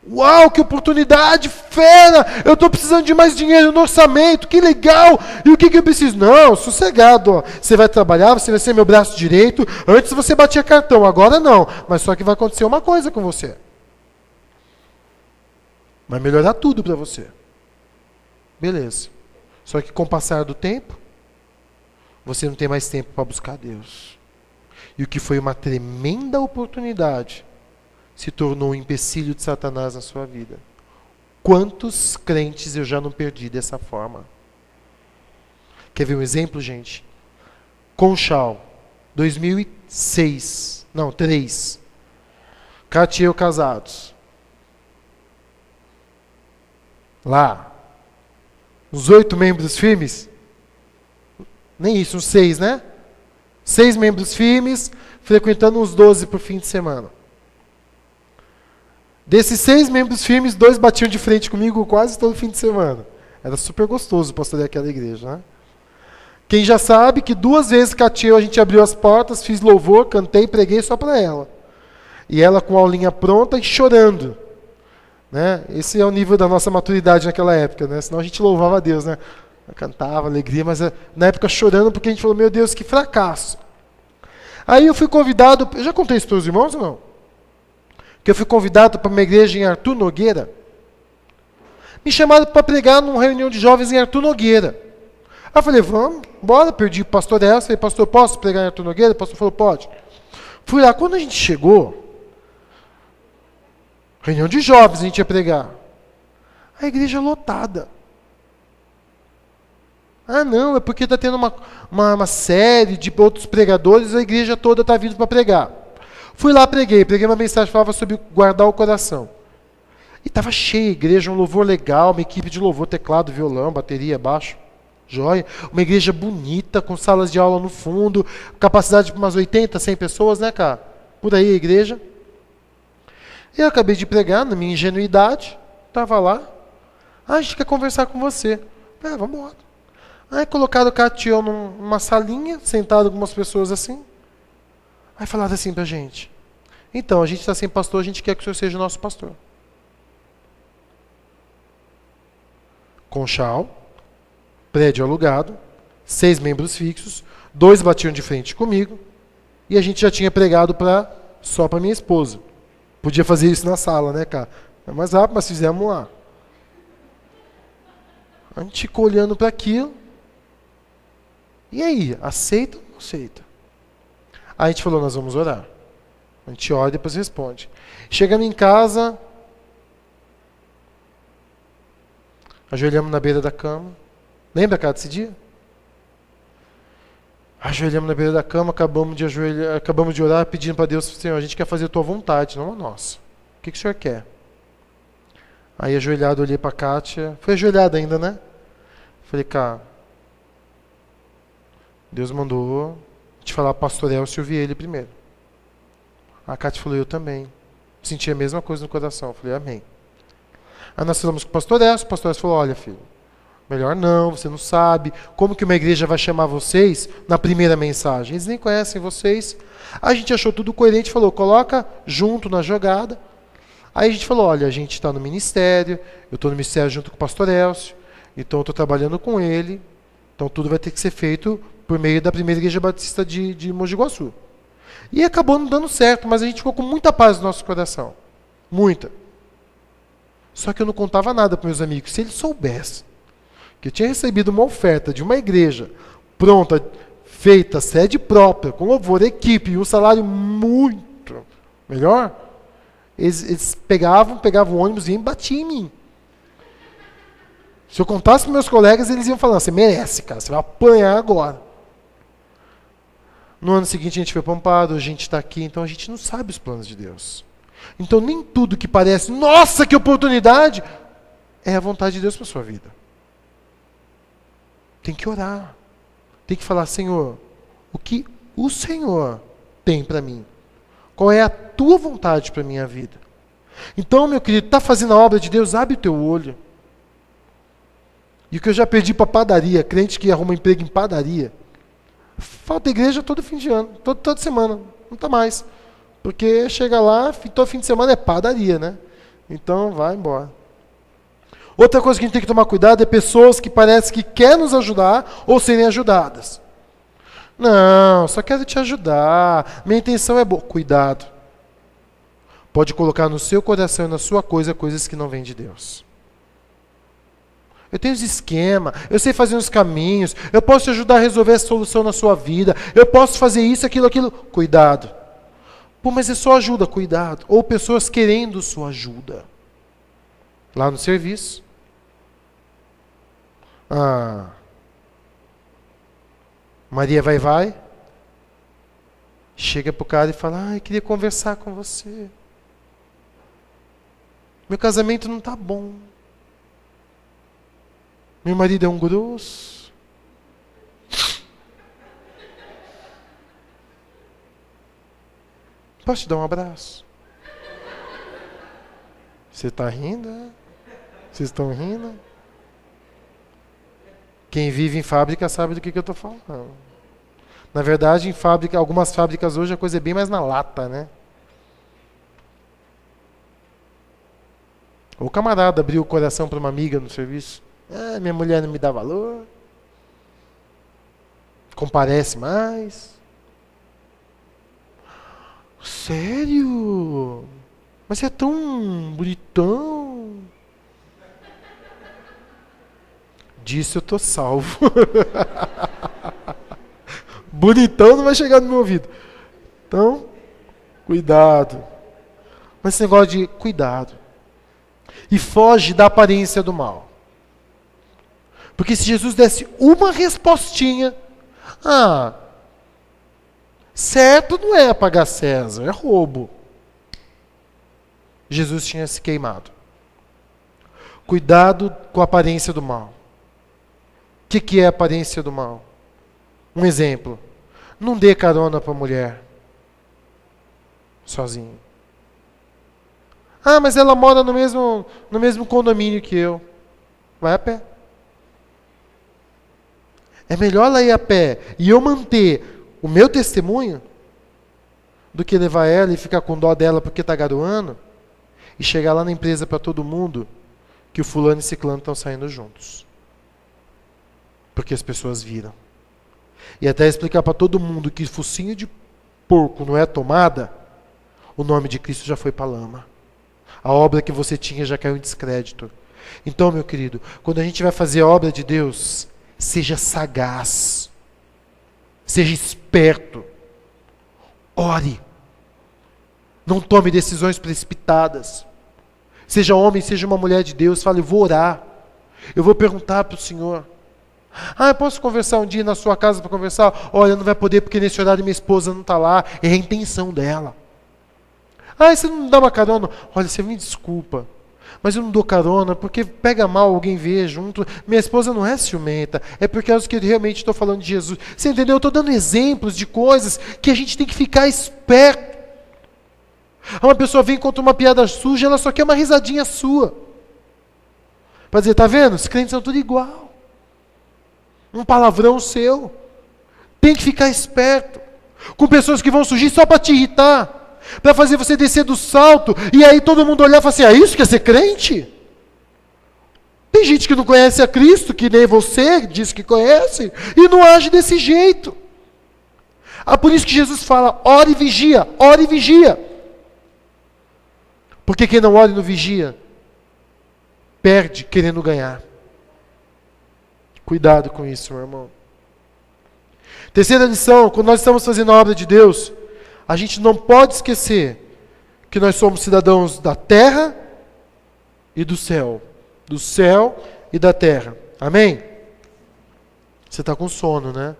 Uau, que oportunidade, fera! Eu estou precisando de mais dinheiro no orçamento, que legal! E o que eu preciso? Não, sossegado, ó. Você vai trabalhar, você vai ser meu braço direito. Antes você batia cartão, agora não. Mas só que vai acontecer uma coisa com você. Vai melhorar tudo para você. Beleza. Só que com o passar do tempo, você não tem mais tempo para buscar Deus. E o que foi uma tremenda oportunidade se tornou um empecilho de Satanás na sua vida. Quantos crentes eu já não perdi dessa forma? Quer ver um exemplo, gente? Conchal, 2006, não, 3. Cátia e eu casados. Lá, os 8 membros firmes, nem isso, uns 6, né? 6 membros firmes, frequentando uns 12 por fim de semana. Desses 6 membros firmes, 2 batiam de frente comigo quase todo fim de semana. Era super gostoso pastorear aquela igreja, né? Quem já sabe que 2 vezes Catia, a gente abriu as portas, fiz louvor, cantei, preguei só para ela. E ela com a aulinha pronta e chorando. Né? Esse é o nível da nossa maturidade naquela época, né? Senão a gente louvava a Deus, né? Cantava, alegria, mas na época chorando porque a gente falou, meu Deus, que fracasso. Aí eu fui convidado, eu já contei isso para os irmãos ou não? Que eu fui convidado para uma igreja em Arthur Nogueira. Me chamaram para pregar numa reunião de jovens em Arthur Nogueira. Aí eu falei, vamos, bora, perdi o pastor Elcio. Falei, pastor, posso pregar em Arthur Nogueira? O pastor falou, pode. Fui lá, quando a gente chegou, reunião de jovens a gente ia pregar. A igreja lotada. Ah, não, é porque está tendo uma série de outros pregadores, a igreja toda está vindo para pregar. Fui lá, preguei uma mensagem que falava sobre guardar o coração. E estava cheia a igreja, um louvor legal, uma equipe de louvor, teclado, violão, bateria, baixo, joia. Uma igreja bonita, com salas de aula no fundo, capacidade de umas 80, 100 pessoas, né, cara? Por aí a igreja. Eu acabei de pregar, na minha ingenuidade, estava lá. Ah, a gente quer conversar com você. Vamos embora. Aí colocaram o Catiel numa salinha, sentado com umas pessoas assim. Aí falaram assim pra gente, então, a gente está sem pastor, a gente quer que o senhor seja o nosso pastor. Conchal, prédio alugado, 6 membros fixos, 2 batiam de frente comigo, e a gente já tinha pregado só para minha esposa. Podia fazer isso na sala, né, cara? É mais rápido, mas fizemos lá. A gente ficou olhando para aquilo, e aí, aceita ou não aceita? Aí a gente falou, nós vamos orar. A gente ora e depois responde. Chegamos em casa, ajoelhamos na beira da cama. Lembra, cara, desse dia? Ajoelhamos na beira da cama, acabamos de orar, pedindo para Deus, Senhor, a gente quer fazer a tua vontade, não a nossa. O que o Senhor quer? Aí ajoelhado, olhei para a Kátia. Foi ajoelhada ainda, né? Falei, cara, Deus mandou te falar pastor Elcio, eu vi ele primeiro. A Cátia falou, eu também. Senti a mesma coisa no coração. Eu falei, amém. Aí nós falamos com o pastor Elcio falou, olha, filho, melhor não, você não sabe. Como que uma igreja vai chamar vocês na primeira mensagem? Eles nem conhecem vocês. Aí a gente achou tudo coerente, falou, coloca junto na jogada. Aí a gente falou, olha, a gente está no ministério, eu estou no ministério junto com o pastor Elcio, então eu estou trabalhando com ele, então tudo vai ter que ser feito por meio da primeira igreja batista de Mogi Guaçu. E acabou não dando certo, mas a gente ficou com muita paz no nosso coração. Muita. Só que eu não contava nada para meus amigos. Se eles soubessem que eu tinha recebido uma oferta de uma igreja pronta, feita, sede própria, com louvor, equipe e um salário muito melhor, eles pegavam o ônibus e batiam em mim. Se eu contasse para meus colegas, eles iam falar, você merece, cara, você vai apanhar agora. No ano seguinte a gente foi para Amparo, a gente está aqui, então a gente não sabe os planos de Deus. Então nem tudo que parece, nossa, que oportunidade, é a vontade de Deus para a sua vida. Tem que orar. Tem que falar, Senhor, o que o Senhor tem para mim? Qual é a tua vontade para a minha vida? Então, meu querido, está fazendo a obra de Deus, abre o teu olho. E o que eu já perdi para padaria, crente que arruma emprego em padaria, falta igreja todo fim de ano, toda semana, não está mais. Porque chega lá, todo fim de semana é padaria, né? Então, vai embora. Outra coisa que a gente tem que tomar cuidado é pessoas que parecem que querem nos ajudar ou serem ajudadas. Não, só quero te ajudar. Minha intenção é boa. Cuidado. Pode colocar no seu coração e na sua coisas que não vêm de Deus. Eu tenho os esquemas, eu sei fazer uns caminhos, eu posso te ajudar a resolver a solução na sua vida, eu posso fazer isso, aquilo. Cuidado. Pô, mas é só ajuda, cuidado. Ou pessoas querendo sua ajuda. Lá no serviço. Maria vai. Chega pro cara e fala, queria conversar com você. Meu casamento não tá bom. Meu marido é um grosso. Posso te dar um abraço? Você está rindo? Vocês estão rindo? Quem vive em fábrica sabe do que eu estou falando. Na verdade, em fábrica, algumas fábricas hoje a coisa é bem mais na lata, né? O camarada abriu o coração para uma amiga no serviço. Minha mulher não me dá valor. Comparece mais. Sério? Mas você é tão bonitão. Disso eu tô salvo. Bonitão não vai chegar no meu ouvido. Então, cuidado. Mas esse negócio de cuidado. E foge da aparência do mal. Porque se Jesus desse uma respostinha, certo não é pagar César, é roubo. Jesus tinha se queimado. Cuidado com a aparência do mal. O que é a aparência do mal? Um exemplo. Não dê carona para a mulher. Sozinho. Mas ela mora no mesmo condomínio que eu. Vai a pé. É melhor ela ir a pé e eu manter o meu testemunho do que levar ela e ficar com dó dela porque está garoando e chegar lá na empresa para todo mundo que o fulano e ciclano estão saindo juntos. Porque as pessoas viram. E até explicar para todo mundo que focinho de porco não é tomada, o nome de Cristo já foi para a lama. A obra que você tinha já caiu em descrédito. Então, meu querido, quando a gente vai fazer a obra de Deus, seja sagaz. Seja esperto. Ore. Não tome decisões precipitadas. Seja homem, seja uma mulher de Deus, fale, vou orar. Eu vou perguntar para o Senhor. Eu posso conversar um dia na sua casa para conversar? Olha, não vai poder porque nesse horário minha esposa não está lá. É a intenção dela. Você não me dá uma carona? Olha, você me desculpa. Mas eu não dou carona porque pega mal alguém ver junto. Minha esposa não é ciumenta. É por causa que eu realmente estou falando de Jesus. Você entendeu? Eu estou dando exemplos de coisas que a gente tem que ficar esperto. Uma pessoa vem e conta uma piada suja, ela só quer uma risadinha sua. Para dizer, tá vendo? Os crentes são tudo igual. Um palavrão seu. Tem que ficar esperto. Com pessoas que vão surgir só para te irritar. Para fazer você descer do salto. E aí todo mundo olhar e falar assim, isso que é ser crente? Tem gente que não conhece a Cristo, que nem você diz que conhece, e não age desse jeito. Por isso que Jesus fala, ore e vigia, ore e vigia. Porque quem não ora e não vigia, perde querendo ganhar. Cuidado com isso, meu irmão. Terceira lição, quando nós estamos fazendo a obra de Deus, a gente não pode esquecer que nós somos cidadãos da terra e do céu. Do céu e da terra. Amém? Você está com sono, né?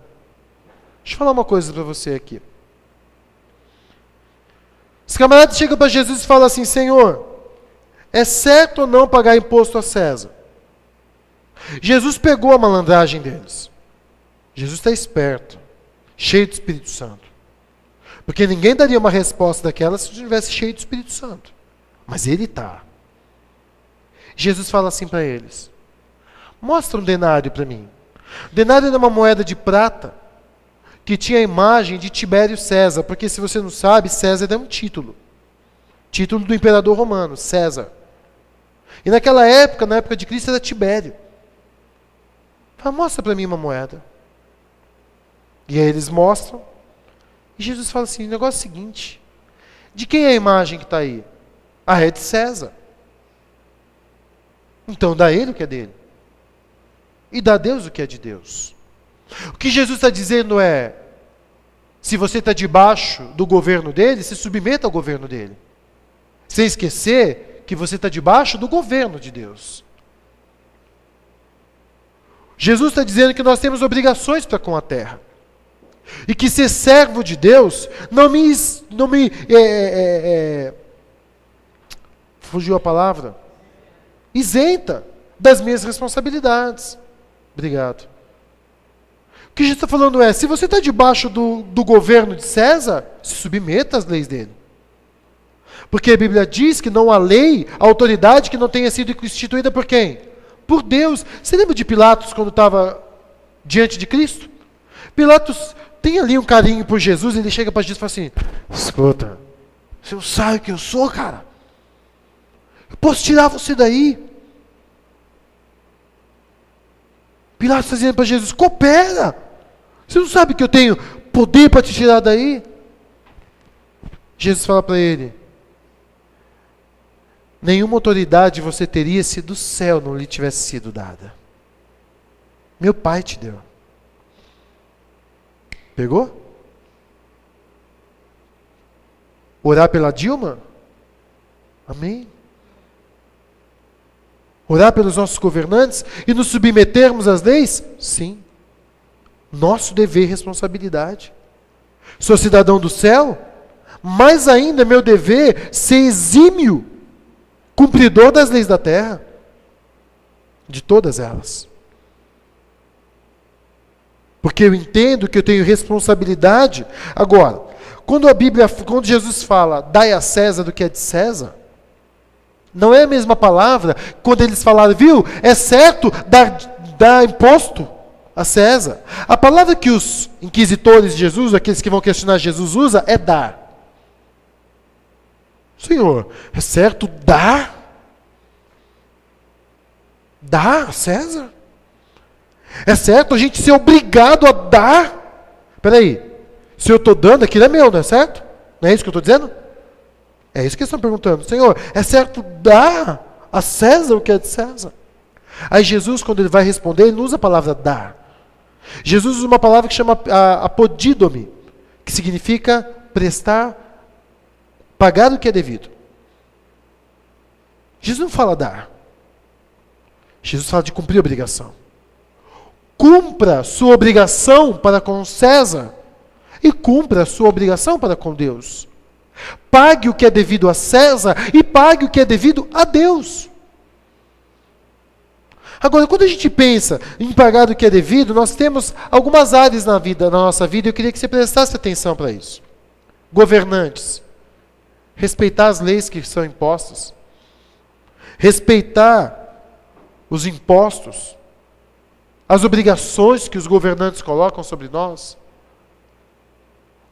Deixa eu falar uma coisa para você aqui. Os camaradas chegam para Jesus e falam assim, Senhor, é certo ou não pagar imposto a César? Jesus pegou a malandragem deles. Jesus está esperto, cheio do Espírito Santo. Porque ninguém daria uma resposta daquela se estivesse cheio do Espírito Santo. Mas ele está. Jesus fala assim para eles, mostra um denário para mim. O denário era uma moeda de prata que tinha a imagem de Tibério César, porque se você não sabe, César é um título. Título do imperador romano, César. E naquela época, na época de Cristo, era Tibério. Fala, mostra para mim uma moeda. E aí eles mostram. E Jesus fala assim, o negócio é o seguinte, de quem é a imagem que está aí? Ah, é de César. Então dá ele o que é dele. E dá a Deus o que é de Deus. O que Jesus está dizendo é, se você está debaixo do governo dele, se submeta ao governo dele. Sem esquecer que você está debaixo do governo de Deus. Jesus está dizendo que nós temos obrigações para com a terra. E que ser servo de Deus fugiu a palavra? Isenta das minhas responsabilidades. Obrigado. O que Jesus está falando é, se você está debaixo do governo de César, se submeta às leis dele. Porque a Bíblia diz que não há lei, a autoridade que não tenha sido instituída por quem? Por Deus. Você lembra de Pilatos quando estava diante de Cristo? Pilatos tem ali um carinho por Jesus, ele chega para Jesus e fala assim, escuta, você não sabe quem eu sou, cara? Eu posso tirar você daí. Pilatos está dizendo para Jesus, coopera. Você não sabe que eu tenho poder para te tirar daí? Jesus fala para ele, nenhuma autoridade você teria se do céu não lhe tivesse sido dada. Meu Pai te deu. Pegou? Orar pela Dilma? Amém. Orar pelos nossos governantes e nos submetermos às leis? Sim. Nosso dever e responsabilidade. Sou cidadão do céu, mais ainda é meu dever ser exímio, cumpridor das leis da terra, de todas elas. Porque eu entendo que eu tenho responsabilidade. Agora, quando Jesus fala, dai a César do que é de César, não é a mesma palavra quando eles falaram, viu, é certo dar imposto a César. A palavra que os inquisitores de Jesus, aqueles que vão questionar Jesus, usa é dar. Senhor, é certo dar? Dar a César? É certo a gente ser obrigado a dar? Espera aí, se eu estou dando, aquilo é meu, não é certo? Não é isso que eu estou dizendo? É isso que eles estão perguntando. Senhor, é certo dar a César o que é de César? Aí Jesus, quando ele vai responder, ele não usa a palavra dar. Jesus usa uma palavra que chama apodídome, que significa prestar, pagar o que é devido. Jesus não fala dar. Jesus fala de cumprir a obrigação. Cumpra sua obrigação para com César e cumpra a sua obrigação para com Deus. Pague o que é devido a César e pague o que é devido a Deus. Agora, quando a gente pensa em pagar o que é devido, nós temos algumas áreas na nossa vida, e eu queria que você prestasse atenção para isso. Governantes, respeitar as leis que são impostas, respeitar os impostos, as obrigações que os governantes colocam sobre nós.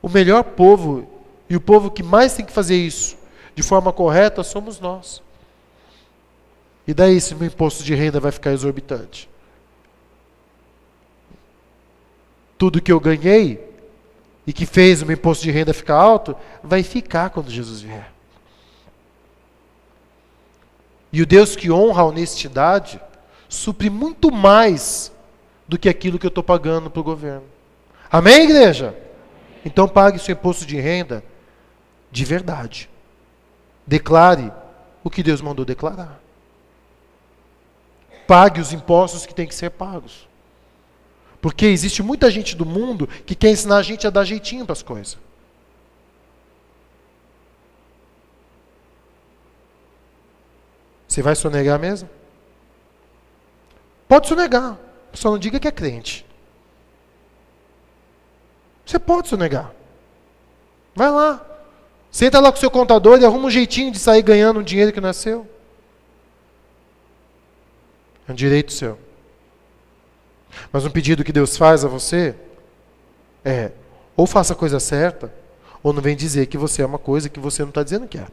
O melhor povo e o povo que mais tem que fazer isso de forma correta somos nós. E daí se meu imposto de renda vai ficar exorbitante? Tudo que eu ganhei e que fez o meu imposto de renda ficar alto, vai ficar quando Jesus vier. E o Deus que honra a honestidade supre muito mais do que aquilo que eu estou pagando para o governo. Amém, igreja? Então pague seu imposto de renda de verdade. Declare o que Deus mandou declarar. Pague os impostos que têm que ser pagos. Porque existe muita gente do mundo que quer ensinar a gente a dar jeitinho para as coisas. Você vai sonegar mesmo? Pode sonegar. Só não diga que é crente. Você pode sonegar. Vai lá. Senta lá com o seu contador e arruma um jeitinho de sair ganhando um dinheiro que não é seu. É um direito seu. Mas um pedido que Deus faz a você é, ou faça a coisa certa, ou não vem dizer que você é uma coisa que você não está dizendo que é.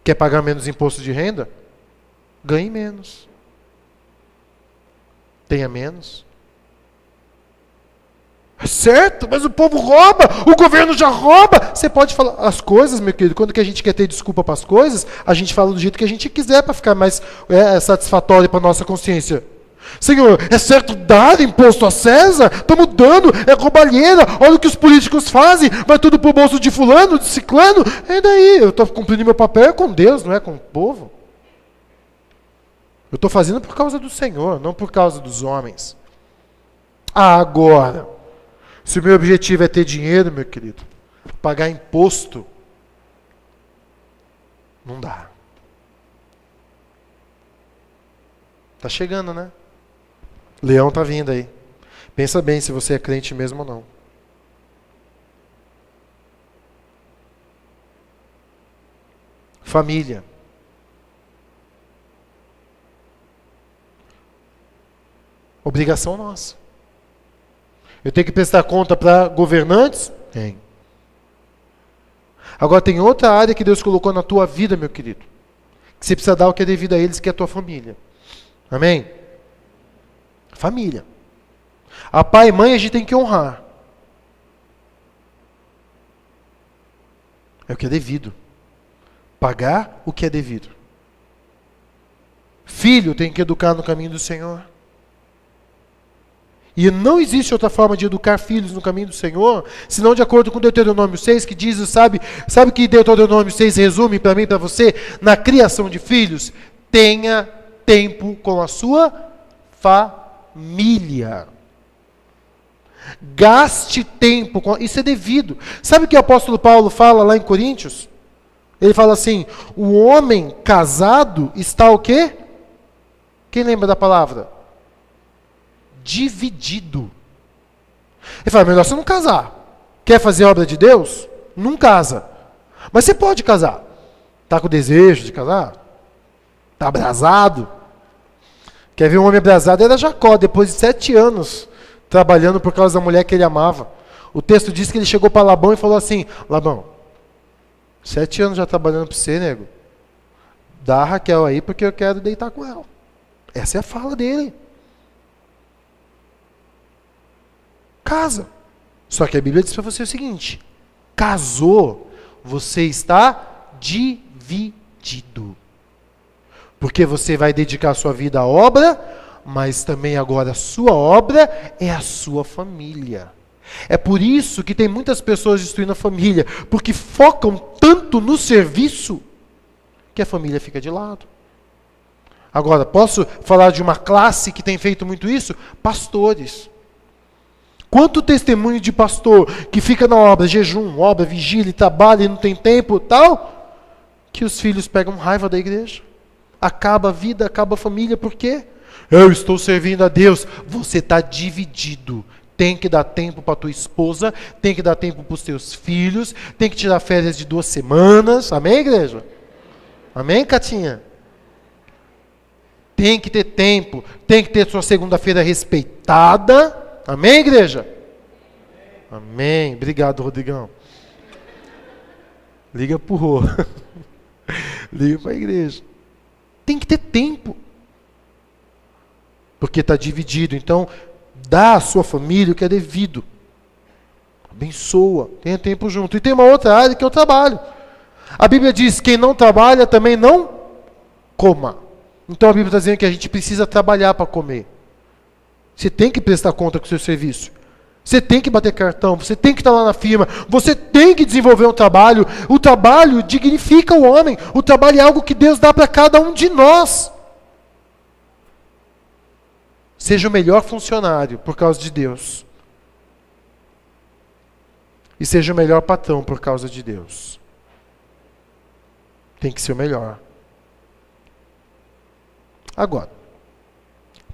Quer pagar menos imposto de renda? Ganhe menos. Tenha menos. É certo, mas o povo rouba, o governo já rouba. Você pode falar as coisas, meu querido, quando que a gente quer ter desculpa para as coisas, a gente fala do jeito que a gente quiser para ficar mais satisfatório para a nossa consciência. Senhor, é certo dar imposto a César? Estamos dando, é roubalheira, olha o que os políticos fazem, vai tudo pro bolso de fulano, de ciclano. E daí? Eu estou cumprindo meu papel com Deus, não é com o povo. Eu estou fazendo por causa do Senhor, não por causa dos homens. Agora, se o meu objetivo é ter dinheiro, meu querido, pagar imposto, não dá. Tá chegando, né? Leão tá vindo aí. Pensa bem se você é crente mesmo ou não. Família. Obrigação nossa. Eu tenho que prestar conta para governantes? Tem. Agora tem outra área que Deus colocou na tua vida, meu querido. Que você precisa dar o que é devido a eles, que é a tua família. Amém? Família. A pai e mãe a gente tem que honrar. É o que é devido. Pagar o que é devido. Filho tem que educar no caminho do Senhor. E não existe outra forma de educar filhos no caminho do Senhor, senão de acordo com Deuteronômio 6, que diz, sabe que Deuteronômio 6 resume para mim e para você? Na criação de filhos, tenha tempo com a sua família. Gaste tempo com... Isso é devido. Sabe o que o apóstolo Paulo fala lá em Coríntios? Ele fala assim, o homem casado está o quê? Quem lembra da palavra? Dividido. Ele fala, melhor você não casar. Quer fazer a obra de Deus? Não casa. Mas você pode casar. Está com desejo de casar? Está abrasado? Quer ver um homem abrasado? Era Jacó, depois de 7 anos trabalhando por causa da mulher que ele amava. O texto diz que ele chegou para Labão e falou assim, Labão, 7 anos já trabalhando para você, nego. Dá a Raquel aí porque eu quero deitar com ela. Essa é a fala dele. Casa. Só que a Bíblia diz para você o seguinte, casou, você está dividido. Porque você vai dedicar a sua vida à obra, mas também agora a sua obra é a sua família. É por isso que tem muitas pessoas destruindo a família, porque focam tanto no serviço, que a família fica de lado. Agora, posso falar de uma classe que tem feito muito isso? Pastores. Quanto testemunho de pastor que fica na obra, jejum, obra, vigília, trabalha e não tem tempo, tal, que os filhos pegam raiva da igreja. Acaba a vida, acaba a família, por quê? Eu estou servindo a Deus. Você está dividido. Tem que dar tempo para a tua esposa, tem que dar tempo para os teus filhos, tem que tirar férias de 2 semanas. Amém, igreja? Amém, Catinha? Tem que ter tempo, tem que ter sua segunda-feira respeitada. Amém, igreja? Amém. Obrigado, Rodrigão. Liga pro Rô. Liga para a igreja. Tem que ter tempo. Porque está dividido. Então, dá à sua família o que é devido. Abençoa. Tenha tempo junto. E tem uma outra área que é o trabalho. A Bíblia diz, quem não trabalha também não coma. Então a Bíblia está dizendo que a gente precisa trabalhar para comer. Você tem que prestar conta com o seu serviço. Você tem que bater cartão, você tem que estar lá na firma, você tem que desenvolver um trabalho. O trabalho dignifica o homem. O trabalho é algo que Deus dá para cada um de nós. Seja o melhor funcionário por causa de Deus. E seja o melhor patrão por causa de Deus. Tem que ser o melhor. Agora,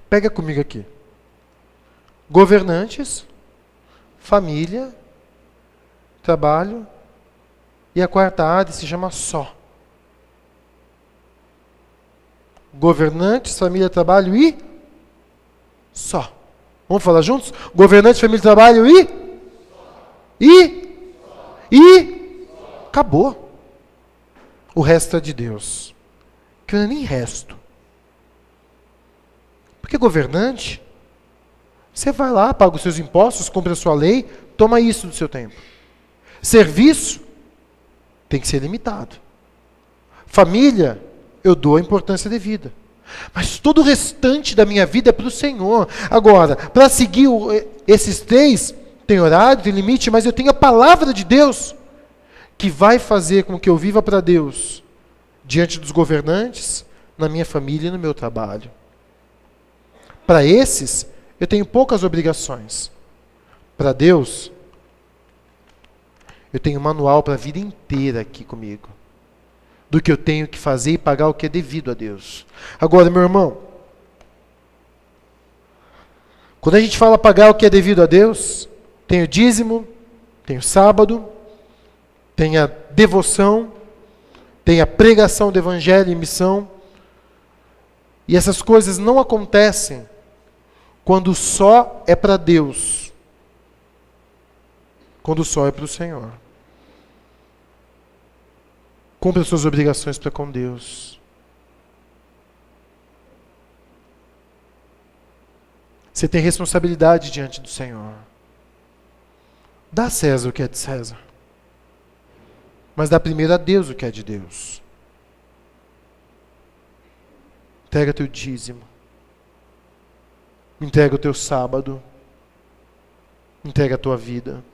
pega comigo aqui. Governantes, família, trabalho, e a quarta área se chama só. Governantes, família, trabalho e só. Vamos falar juntos? Governantes, família, trabalho e acabou. o resto é de Deus. Que não é nem resto. Porque governante, você vai lá, paga os seus impostos, cumpre a sua lei, toma isso do seu tempo. Serviço tem que ser limitado. Família, eu dou a importância devida. Mas todo o restante da minha vida é para o Senhor. Agora, para seguir esses 3, tem horário, tem limite, mas eu tenho a palavra de Deus que vai fazer com que eu viva para Deus diante dos governantes, na minha família e no meu trabalho. Para esses, eu tenho poucas obrigações. Para Deus, eu tenho um manual para a vida inteira aqui comigo. Do que eu tenho que fazer e pagar o que é devido a Deus. Agora, meu irmão, quando a gente fala pagar o que é devido a Deus, tem o dízimo, tem o sábado, tem a devoção, tem a pregação do evangelho e missão. E essas coisas não acontecem quando só é para Deus. Quando só é para o Senhor. Cumpre as suas obrigações para com Deus. Você tem responsabilidade diante do Senhor. Dá a César o que é de César. Mas dá primeiro a Deus o que é de Deus. Entrega teu dízimo. Entrega o teu sábado. Entrega a tua vida.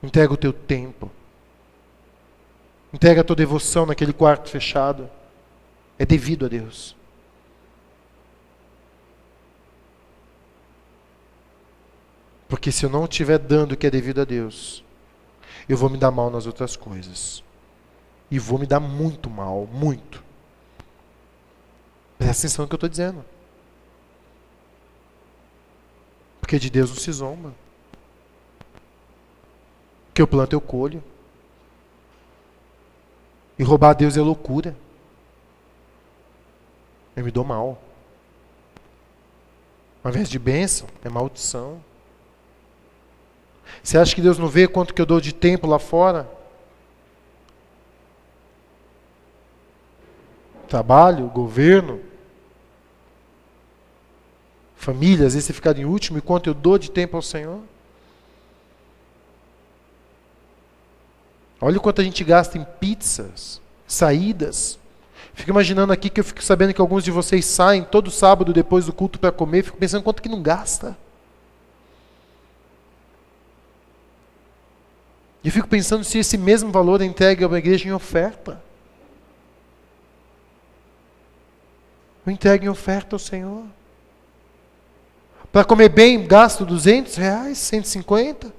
Entrega o teu tempo. Entrega a tua devoção naquele quarto fechado. É devido a Deus. Porque se eu não estiver dando o que é devido a Deus, eu vou me dar mal nas outras coisas. E vou me dar muito mal, muito. Presta atenção no que eu estou dizendo. Porque de Deus não se zomba. O que eu planto eu colho. E roubar a Deus é loucura. Eu me dou mal. Ao invés de bênção, é maldição. Você acha que Deus não vê quanto que eu dou de tempo lá fora? Trabalho, governo, família, às vezes você fica em último, e quanto eu dou de tempo ao Senhor? Olha o quanto a gente gasta em pizzas, saídas. Fico imaginando aqui que eu fico sabendo que alguns de vocês saem todo sábado depois do culto para comer, fico pensando quanto que não gasta. E eu fico pensando se esse mesmo valor é entregue a uma igreja em oferta. Eu entrego em oferta ao Senhor. Para comer bem, gasto R$200, 150.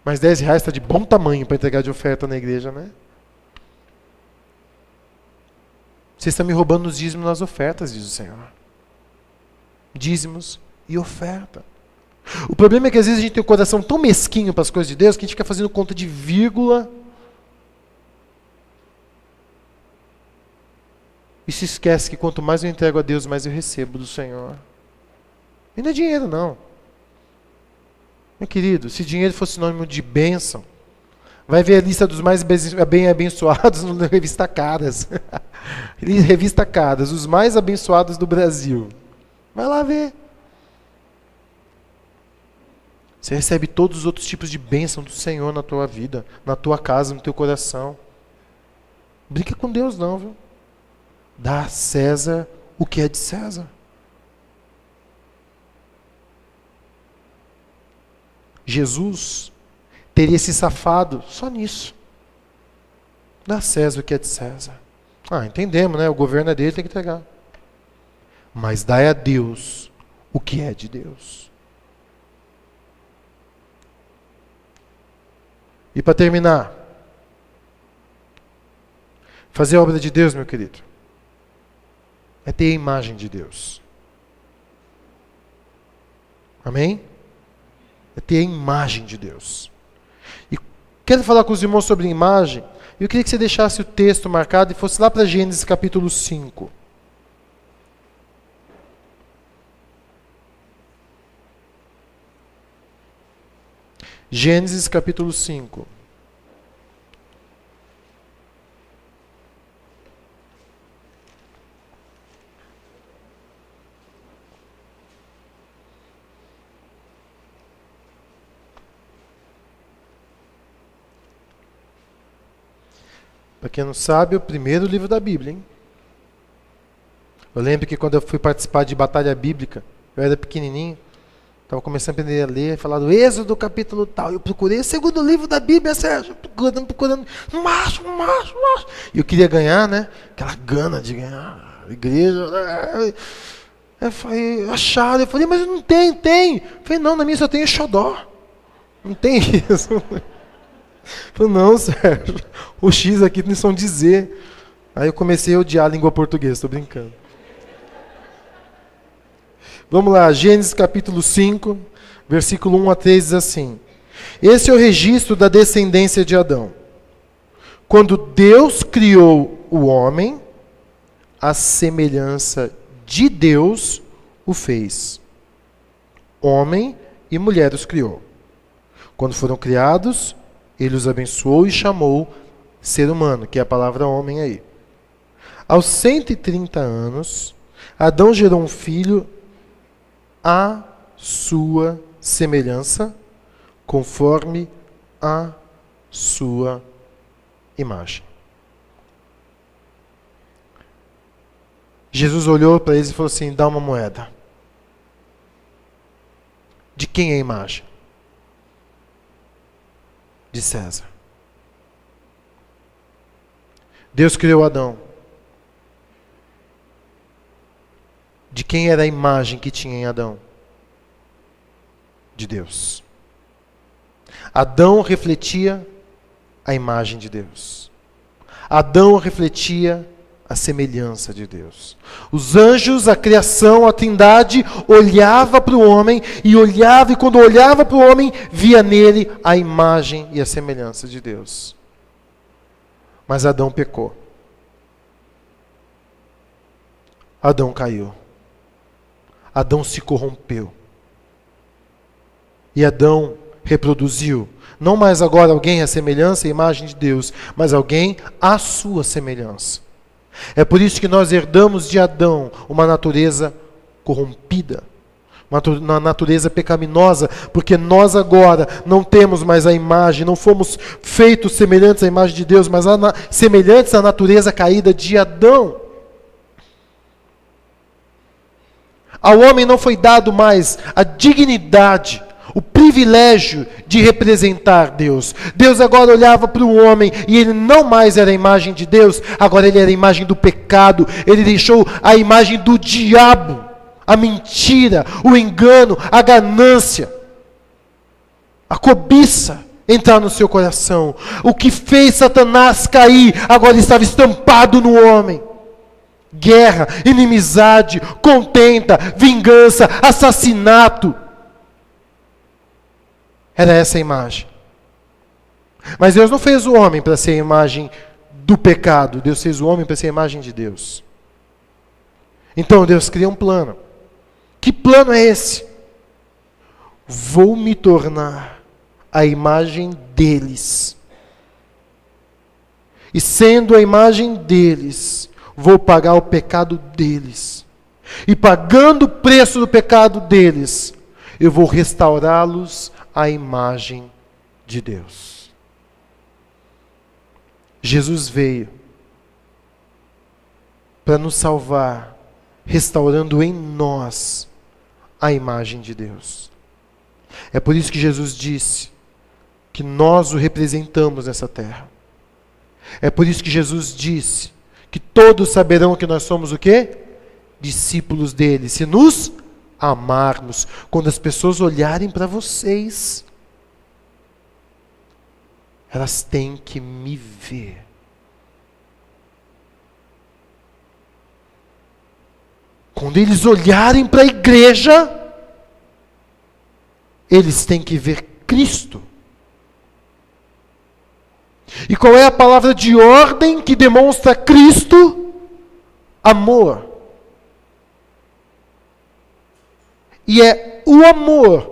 Mas R$10 está de bom tamanho para entregar de oferta na igreja, né? Vocês estão me roubando nos dízimos nas ofertas, diz o Senhor. Dízimos e oferta. O problema é que às vezes a gente tem o coração tão mesquinho para as coisas de Deus que a gente fica fazendo conta de vírgula e se esquece que quanto mais eu entrego a Deus, mais eu recebo do Senhor. E não é dinheiro, não. Meu querido, se dinheiro fosse sinônimo de bênção, vai ver a lista dos mais bem abençoados na revista Caras. Revista Caras, os mais abençoados do Brasil. Vai lá ver. Você recebe todos os outros tipos de bênção do Senhor na tua vida, na tua casa, no teu coração. Brinca com Deus não, viu? Dá a César o que é de César. Jesus teria se safado só nisso. Dá a César o que é de César. Entendemos, né? O governo é dele, tem que entregar. Mas dai a Deus o que é de Deus. E para terminar, fazer a obra de Deus, meu querido, é ter a imagem de Deus. Amém? É ter a imagem de Deus. E quero falar com os irmãos sobre imagem. Eu queria que você deixasse o texto marcado e fosse lá para Gênesis capítulo 5. Gênesis capítulo 5. Para quem não sabe, é o primeiro livro da Bíblia, hein? Eu lembro que quando eu fui participar de batalha bíblica, eu era pequenininho, estava começando a aprender a ler, falar do Êxodo capítulo tal. Eu procurei o segundo livro da Bíblia, Sérgio, procurando, não acho. E eu queria ganhar, né? Aquela gana de ganhar a igreja. Eu falei, acharam, eu falei, mas não tem. Eu falei, não, na minha só tem xodó. Não tem isso. Eu falei, não, Sérgio, o X aqui tem som dizer. Aí eu comecei a odiar a língua portuguesa, estou brincando. Vamos lá, Gênesis capítulo 5, versículo 1 a 3 diz assim: esse é o registro da descendência de Adão. Quando Deus criou o homem, a semelhança de Deus o fez. Homem e mulher os criou. Quando foram criados, ele os abençoou e chamou ser humano, que é a palavra homem aí. Aos 130 anos, Adão gerou um filho à sua semelhança, conforme a sua imagem. Jesus olhou para eles e falou assim: dá uma moeda. De quem é a imagem? De César. Deus criou Adão. De quem era a imagem que tinha em Adão? De Deus. Adão refletia a imagem de Deus. Adão refletia a semelhança de Deus. Os anjos, a criação, a trindade, olhava para o homem e quando olhava para o homem, via nele a imagem e a semelhança de Deus. Mas Adão pecou. Adão caiu. Adão se corrompeu. E Adão reproduziu, não mais agora alguém à semelhança e imagem de Deus, mas alguém à sua semelhança. É por isso que nós herdamos de Adão uma natureza corrompida, uma natureza pecaminosa, porque nós agora não temos mais a imagem, não fomos feitos semelhantes à imagem de Deus, mas semelhantes à natureza caída de Adão. Ao homem não foi dado mais a dignidade, o privilégio de representar Deus. Deus agora olhava para o homem e ele não mais era a imagem de Deus, agora ele era a imagem do pecado. Ele deixou a imagem do diabo, a mentira, o engano, a ganância, a cobiça entrar no seu coração. O que fez Satanás cair agora estava estampado no homem. Guerra, inimizade, contenda, vingança, assassinato. Era essa a imagem. Mas Deus não fez o homem para ser a imagem do pecado. Deus fez o homem para ser a imagem de Deus. Então Deus cria um plano. Que plano é esse? Vou me tornar a imagem deles. E sendo a imagem deles, vou pagar o pecado deles. E pagando o preço do pecado deles, eu vou restaurá-los à imagem de Deus. Jesus veio para nos salvar, restaurando em nós a imagem de Deus. É por isso que Jesus disse que nós o representamos nessa terra. É por isso que Jesus disse que todos saberão que nós somos o quê? Discípulos dele, se nos amarmos. Quando as pessoas olharem para vocês, elas têm que me ver. Quando eles olharem para a igreja, eles têm que ver Cristo. E qual é a palavra de ordem que demonstra Cristo? Amor. E é o amor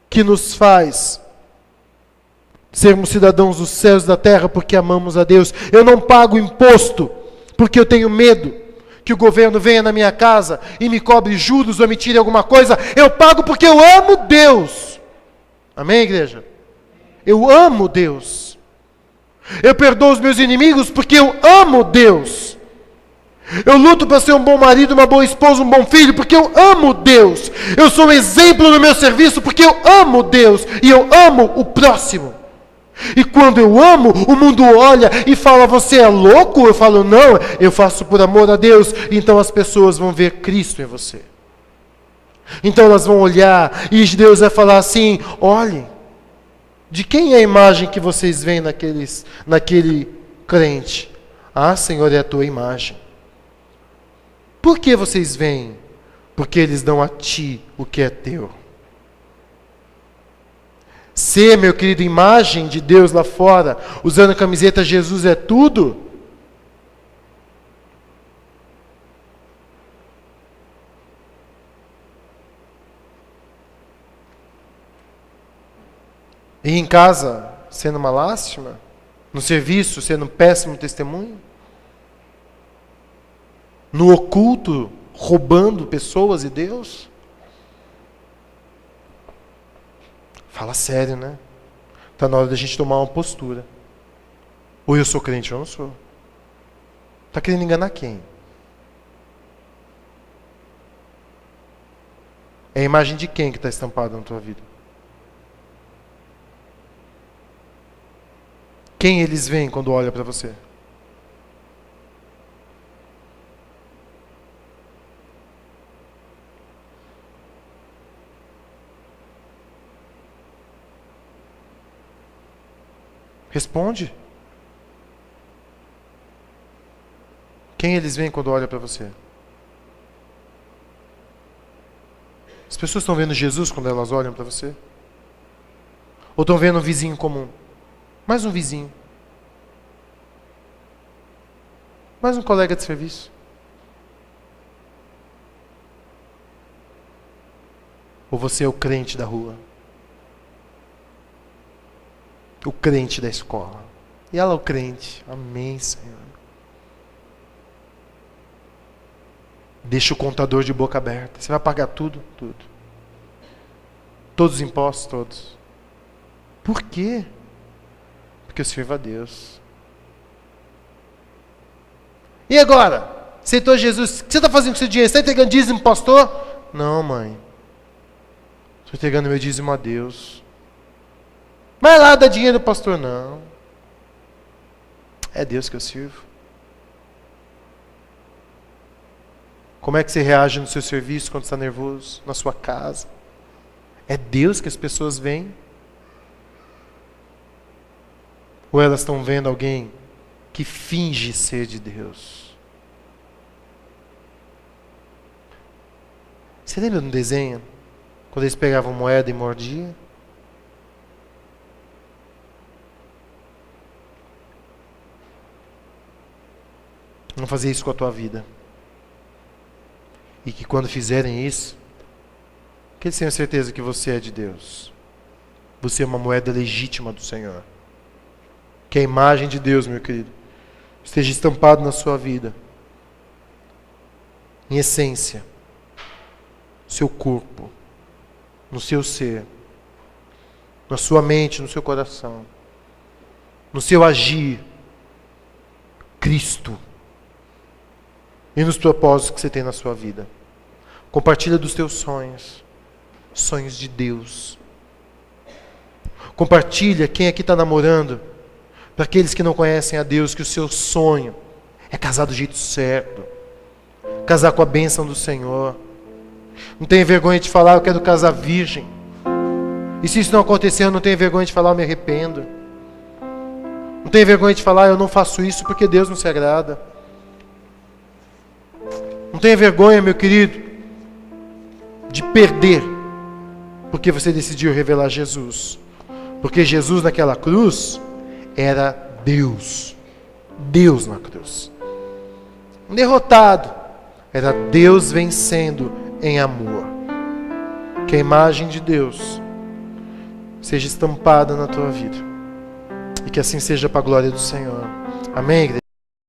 que nos faz sermos cidadãos dos céus e da terra porque amamos a Deus. Eu não pago imposto porque eu tenho medo que o governo venha na minha casa e me cobre juros ou me tire alguma coisa. Eu pago porque eu amo Deus. Amém, igreja? Eu amo Deus. Eu perdoo os meus inimigos porque eu amo Deus. Eu luto para ser um bom marido, uma boa esposa, um bom filho, porque eu amo Deus. Eu sou um exemplo no meu serviço porque eu amo Deus e eu amo o próximo. E quando eu amo, o mundo olha e fala, você é louco? Eu falo, não, eu faço por amor a Deus. Então as pessoas vão ver Cristo em você. Então elas vão olhar e Deus vai falar assim, olhem, de quem é a imagem que vocês veem naquele crente? Ah, Senhor, é a tua imagem. Por que vocês veem? Porque eles dão a ti o que é teu. Ser, meu querido, imagem de Deus lá fora, usando a camiseta Jesus é tudo. E em casa, sendo uma lástima? No serviço, sendo um péssimo testemunho? No oculto, roubando pessoas e Deus? Fala sério, né? Está na hora da gente tomar uma postura. Ou eu sou crente ou eu não sou. Está querendo enganar quem? É a imagem de quem que está estampada na tua vida? Quem eles veem quando olham para você? Responde. Quem eles veem quando olham para você? As pessoas estão vendo Jesus quando elas olham para você? Ou estão vendo um vizinho comum? Mais um vizinho. Mais um colega de serviço. Ou você é o crente da rua? O crente da escola. E ela é o crente. Amém, Senhor. Deixa o contador de boca aberta. Você vai pagar tudo? Tudo. Todos os impostos? Todos. Por quê? Porque eu sirvo a Deus. E agora? Aceitou Jesus? O que você está fazendo com seu dinheiro? Você está entregando dízimo, pastor? Não, mãe. Estou entregando meu dízimo a Deus. Mas lá dá dinheiro, pastor? Não. É Deus que eu sirvo. Como é que você reage no seu serviço quando está nervoso? Na sua casa? É Deus que as pessoas veem? Ou elas estão vendo alguém que finge ser de Deus? Você lembra no desenho? Quando eles pegavam moeda e mordiam? Não fazer isso com a tua vida. E que quando fizerem isso, que eles tenham certeza que você é de Deus. Você é uma moeda legítima do Senhor. Que a imagem de Deus, meu querido, esteja estampado na sua vida. Em essência. No seu corpo. No seu ser. Na sua mente, no seu coração. No seu agir. Cristo. E nos propósitos que você tem na sua vida. Compartilha dos teus sonhos. Sonhos de Deus. Compartilha quem aqui está namorando. Para aqueles que não conhecem a Deus, que o seu sonho é casar do jeito certo. Casar com a bênção do Senhor. Não tenha vergonha de falar, eu quero casar virgem. E se isso não acontecer, eu não tenho vergonha de falar, eu me arrependo. Não tenho vergonha de falar, eu não faço isso porque Deus não se agrada. Não tenha vergonha, meu querido, de perder, porque você decidiu revelar Jesus. Porque Jesus naquela cruz era Deus. Deus na cruz. Um derrotado. Era Deus vencendo em amor. Que a imagem de Deus seja estampada na tua vida. E que assim seja para a glória do Senhor. Amém, igreja?